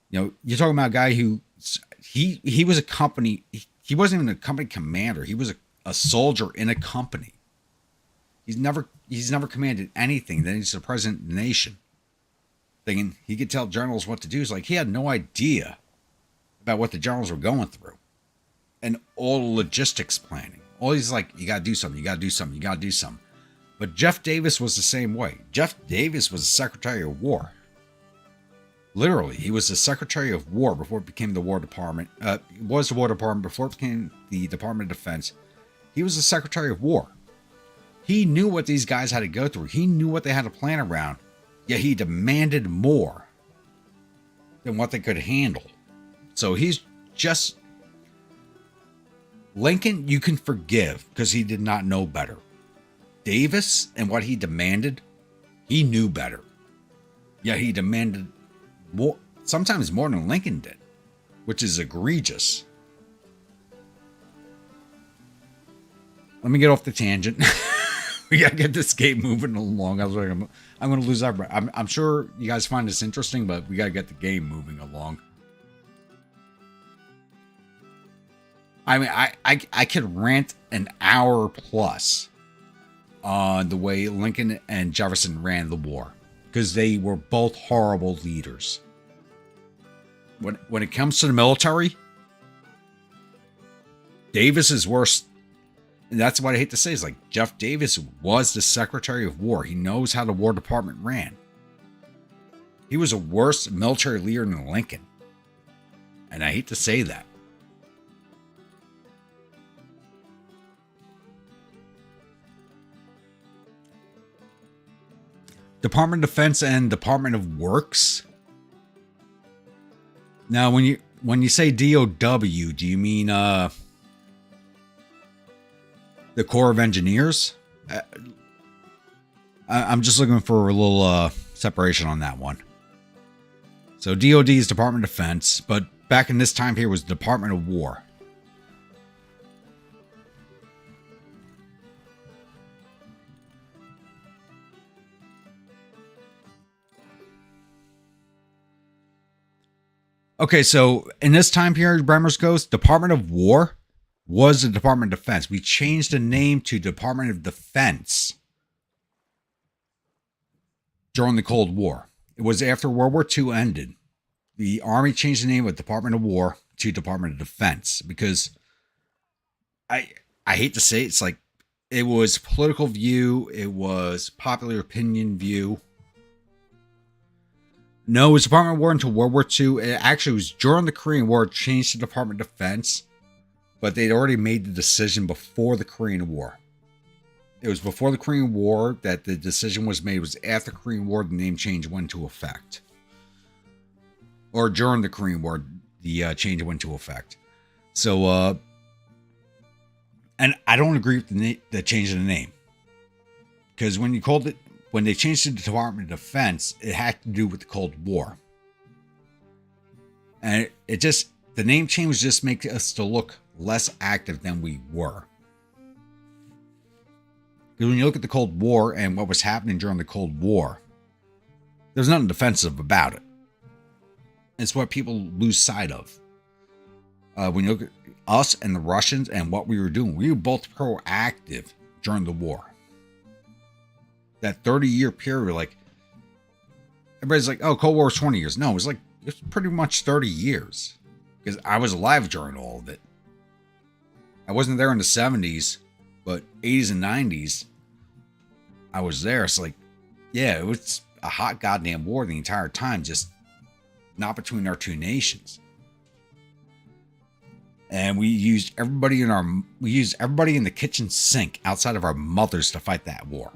You know, you're talking about a guy who, he was a company, he wasn't even a company commander. He was a soldier in a company. He's never commanded anything. Then he's the president of the nation. Thinking he could tell generals what to do. It's like he had no idea about what the generals were going through. And all logistics planning. All he's like, you got to do something, you got to do something, you got to do something. But Jeff Davis was the same way. Jeff Davis was the Secretary of War. Literally, he was the Secretary of War before it became the War Department. It was the War Department before it became the Department of Defense. He was the Secretary of War. He knew what these guys had to go through. He knew what they had to plan around. Yet he demanded more than what they could handle. So he's just... Lincoln, you can forgive because he did not know better. Davis and what he demanded, he knew better. Yet he demanded more, sometimes more than Lincoln did, which is egregious. Let me get off the tangent. We gotta get this game moving along. I was like, I'm gonna lose that. I'm sure you guys find this interesting, but we gotta get the game moving along. I mean, I could rant an hour plus on the way Lincoln and Jefferson ran the war, because they were both horrible leaders. When it comes to the military, Davis is worse. And that's what I hate to say, is like, Jeff Davis was the Secretary of War. He knows how the War Department ran. He was a worse military leader than Lincoln. And I hate to say that. Department of Defense and Department of Works. Now, when you say DOW, do you mean the Corps of Engineers? I'm just looking for a little separation on that one. So DOD is Department of Defense, but back in this time period was Department of War. Okay, so in this time period, Bremers goes, Department of War was the Department of Defense. We changed the name to Department of Defense during the Cold War. It was after World War II ended. The Army changed the name of Department of War to Department of Defense because I hate to say it, it's like it was political view, it was popular opinion view. No, it was Department of War until World War II. It actually was during the Korean War, it changed to Department of Defense, but they'd already made the decision before the Korean War. It was before the Korean War that the decision was made. It was after the Korean War the name change went into effect. Or during the Korean War, the change went into effect. So, and I don't agree with the change of the name. Because when they changed it to Department of Defense, it had to do with the Cold War. And the name change was just make us to look less active than we were. Because when you look at the Cold War and what was happening during the Cold War, there's nothing defensive about it. It's what people lose sight of. When you look at us and the Russians and what we were doing, we were both proactive during the war. That 30-year period, like, everybody's like, oh, Cold War was 20 years. No, it was pretty much 30 years. Because I was alive during all of it. I wasn't there in the 70s, but 80s and 90s, I was there. It's like, yeah, it was a hot goddamn war the entire time, just not between our two nations. And we used everybody in the kitchen sink outside of our mothers to fight that war.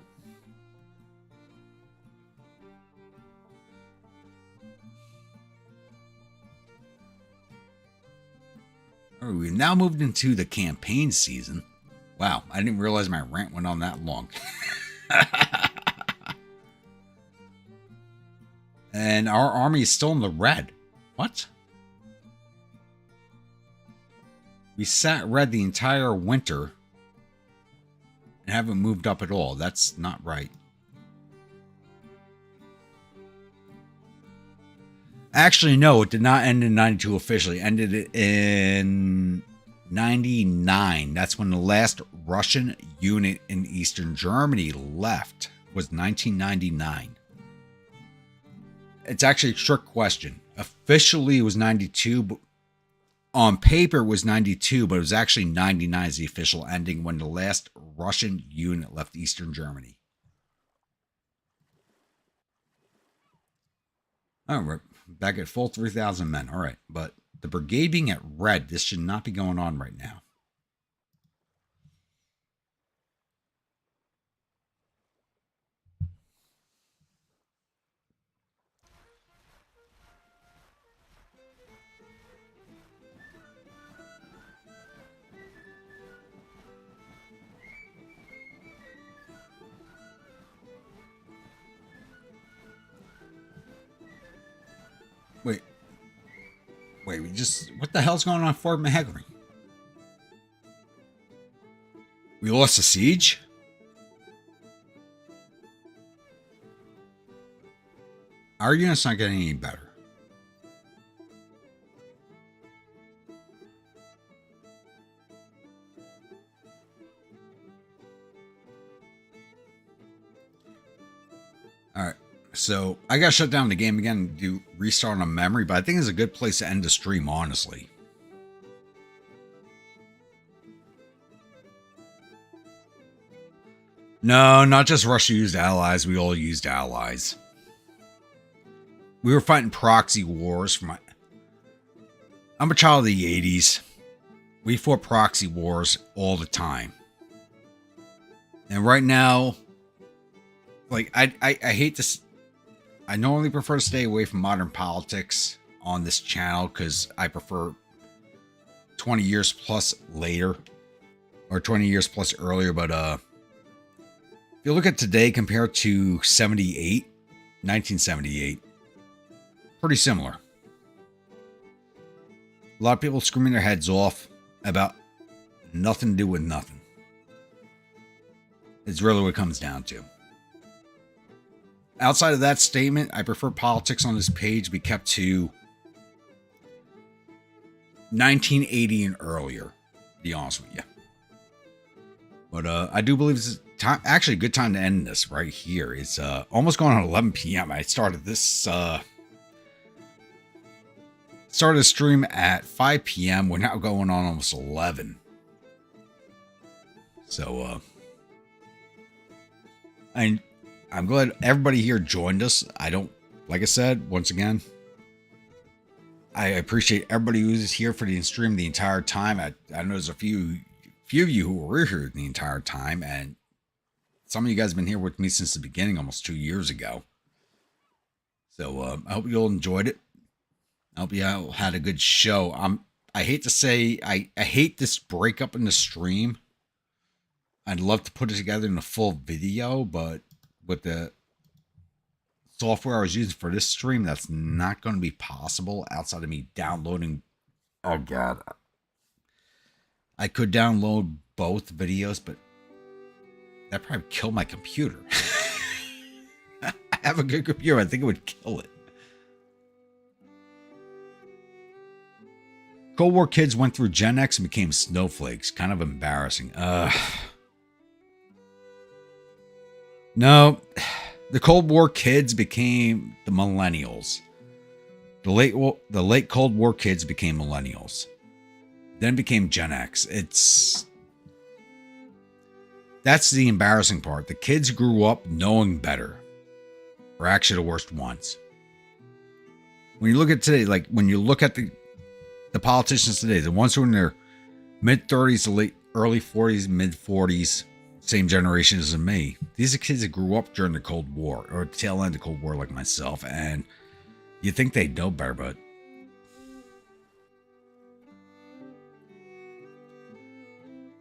All right, we've now moved into the campaign season. Wow, I didn't realize my rant went on that long. And our army is still in the red. What? We sat red the entire winter and haven't moved up at all. That's not right. Actually, no, it did not end in 92 officially. It ended in 99. That's when the last Russian unit in Eastern Germany left. Was 1999. It's actually a trick question. Officially, it was 92, but on paper it was 92, but it was actually 99 as the official ending when the last Russian unit left Eastern Germany. All right, back at full 3,000 men. All right, but the brigade being at red, this should not be going on right now. Wait, what the hell's going on at Fort Mahagary? We lost the siege? Our unit's not getting any better. All right. So I got to shut down the game again and do restart on memory, but I think it's a good place to end the stream, honestly. No, not just Russia used allies. We all used allies. We were fighting proxy wars. I'm a child of the 80s. We fought proxy wars all the time. And right now, like, I hate this. I normally prefer to stay away from modern politics on this channel because I prefer 20 years plus later or 20 years plus earlier. But if you look at today compared to 1978, pretty similar. A lot of people screaming their heads off about nothing to do with nothing. It's really what it comes down to. Outside of that statement, I prefer politics on this page be kept to 1980 and earlier, to be honest with you. But I do believe it's time, actually a good time to end this right here. It's almost going on 11 p.m. I started this started a stream at 5 p.m. We're now going on almost 11. So I'm glad everybody here joined us. Like I said, once again, I appreciate everybody who's here for the stream the entire time. I know there's a few of you who were here the entire time, and some of you guys have been here with me since the beginning, almost 2 years ago. So I hope you all enjoyed it. I hope you all had a good show. I hate to say, I hate this breakup in the stream. I'd love to put it together in a full video, but with the software I was using for this stream, that's not going to be possible outside of me downloading. Oh God. I could download both videos, but that'd probably kill my computer. I have a good computer. I think it would kill it. Cold War kids went through Gen X and became snowflakes. Kind of embarrassing. No, the Cold War kids became the millennials. The late Cold War kids became millennials. Then became Gen X. That's the embarrassing part. The kids grew up knowing better. We're actually the worst ones. When you look at today, like when you look at the politicians today, the ones who are in their mid-30s to early 40s, mid-40s, same generation as me. These are kids that grew up during the Cold War, or tail end of the Cold War like myself, and you think they know better, but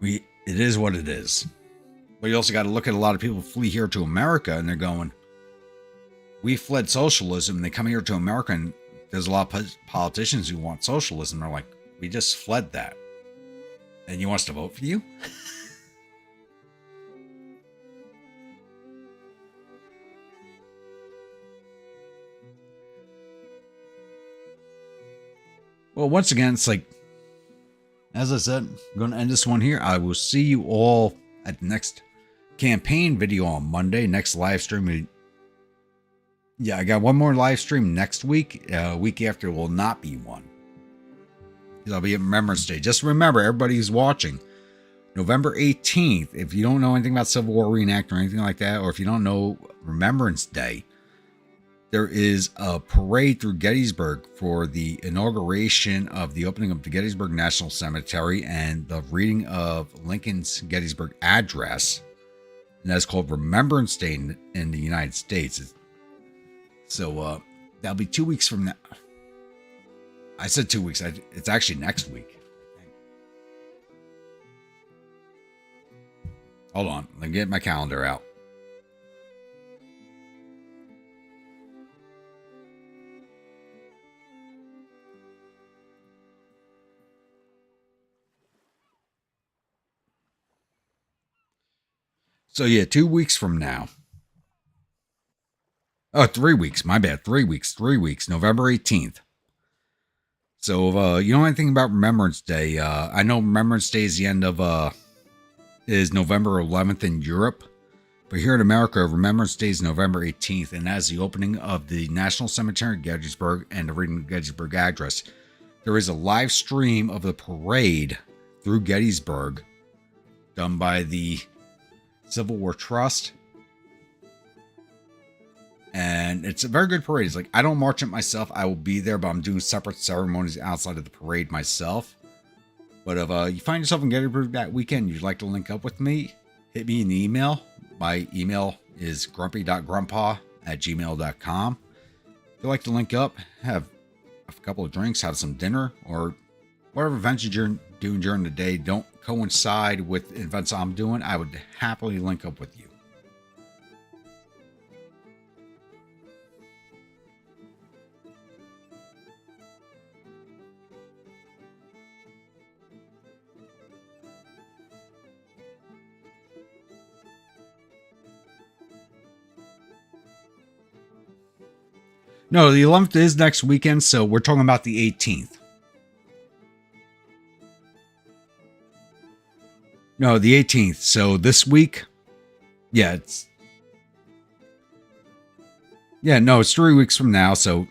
it is what it is. But you also got to look at a lot of people flee here to America, and they're going, we fled socialism, and they come here to America, and there's a lot of politicians who want socialism. They're like, we just fled that. And you want us to vote for you? Well, once again, it's like, as I said, I'm going to end this one here. I will see you all at the next campaign video on Monday, next live stream. Yeah, I got one more live stream next week. Week after will not be one. I'll be at Remembrance Day. Just remember, everybody who's watching, November 18th, if you don't know anything about Civil War reenactment or anything like that, or if you don't know Remembrance Day, there is a parade through Gettysburg for the inauguration of the opening of the Gettysburg National Cemetery and the reading of Lincoln's Gettysburg Address. And that's called Remembrance Day in the United States. So that'll be 2 weeks from now. I said 2 weeks. It's actually next week. Hold on. Let me get my calendar out. So yeah, 2 weeks from now. Oh, 3 weeks. My bad. 3 weeks. 3 weeks. November 18th. So if you know anything about Remembrance Day, I know Remembrance Day is the end of is November 11th in Europe. But here in America, Remembrance Day is November 18th, and as the opening of the National Cemetery in Gettysburg and the reading of the Gettysburg Address, there is a live stream of the parade through Gettysburg done by the Civil War Trust. And it's a very good parade. It's like, I don't march it myself. I will be there, but I'm doing separate ceremonies outside of the parade myself. But if you find yourself in Gettysburg that weekend, you'd like to link up with me, hit me an email. My email is grumpy.grandpa@gmail.com. If you'd like to link up, have a couple of drinks, have some dinner, or whatever events you're doing during the day don't coincide with events I'm doing, I would happily link up with you. No, the 11th is next weekend, so we're talking about the 18th. No, the 18th. So this week, yeah, it's 3 weeks from now. So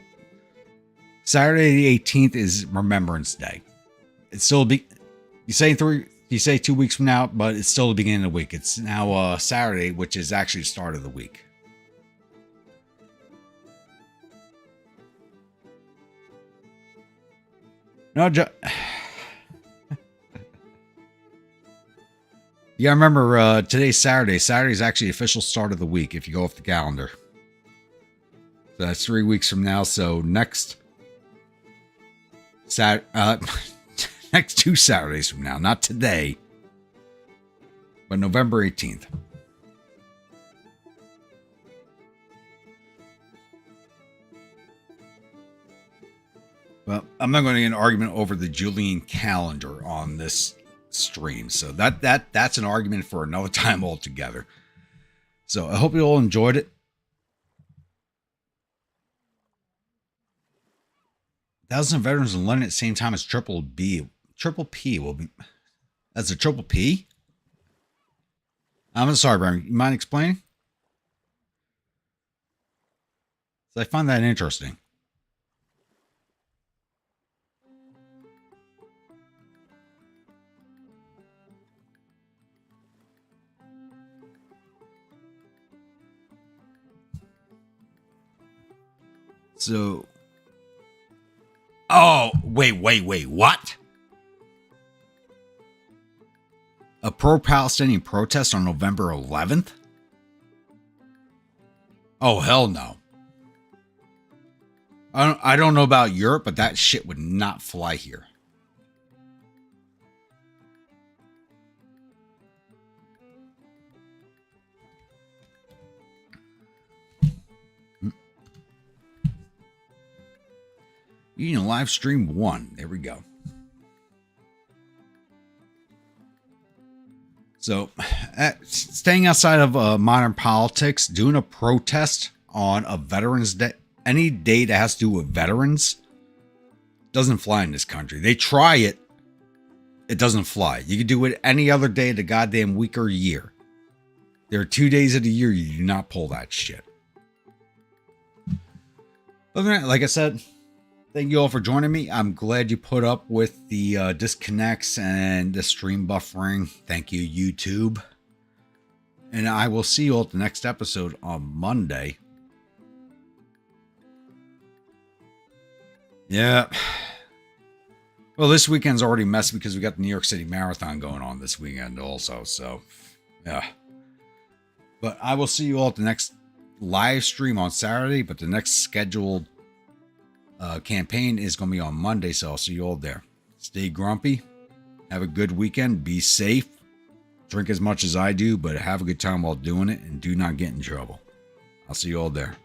Saturday the 18th is Remembrance Day. It's still you say 2 weeks from now, but it's still the beginning of the week. It's now Saturday, which is actually the start of the week. No, yeah, I remember today's Saturday. Saturday is actually the official start of the week if you go off the calendar. So that's 3 weeks from now. So next next 2 Saturdays from now, not today, but November 18th. Well, I'm not going to get an argument over the Julian calendar on this stream. So that's an argument for another time altogether. So I hope you all enjoyed it. 1,000 veterans in London at the same time as Triple B. Triple P will be... That's a Triple P? I'm sorry, Brian. You mind explaining? So I find that interesting. So... Oh, wait, what? A pro-Palestinian protest on November 11th? Oh, hell no. I don't know about Europe, but that shit would not fly here. You can live stream 1. There we go. So, staying outside of modern politics, doing a protest on a Veterans Day, any day that has to do with veterans, doesn't fly in this country. They try it. It doesn't fly. You can do it any other day of the goddamn week or year. There are 2 days of the year you do not pull that shit. Other than that, like I said, thank you all for joining me. I'm glad you put up with the disconnects and the stream buffering. Thank you, YouTube. And I will see you all at the next episode on Monday. Yeah. Well, this weekend's already messy because we got the New York City Marathon going on this weekend also. So, yeah. But I will see you all at the next live stream on Saturday. But the next scheduled campaign is going to be on Monday, so I'll see you all there. Stay grumpy. Have a good weekend. Be safe. Drink as much as I do, but have a good time while doing it, and do not get in trouble. I'll see you all there.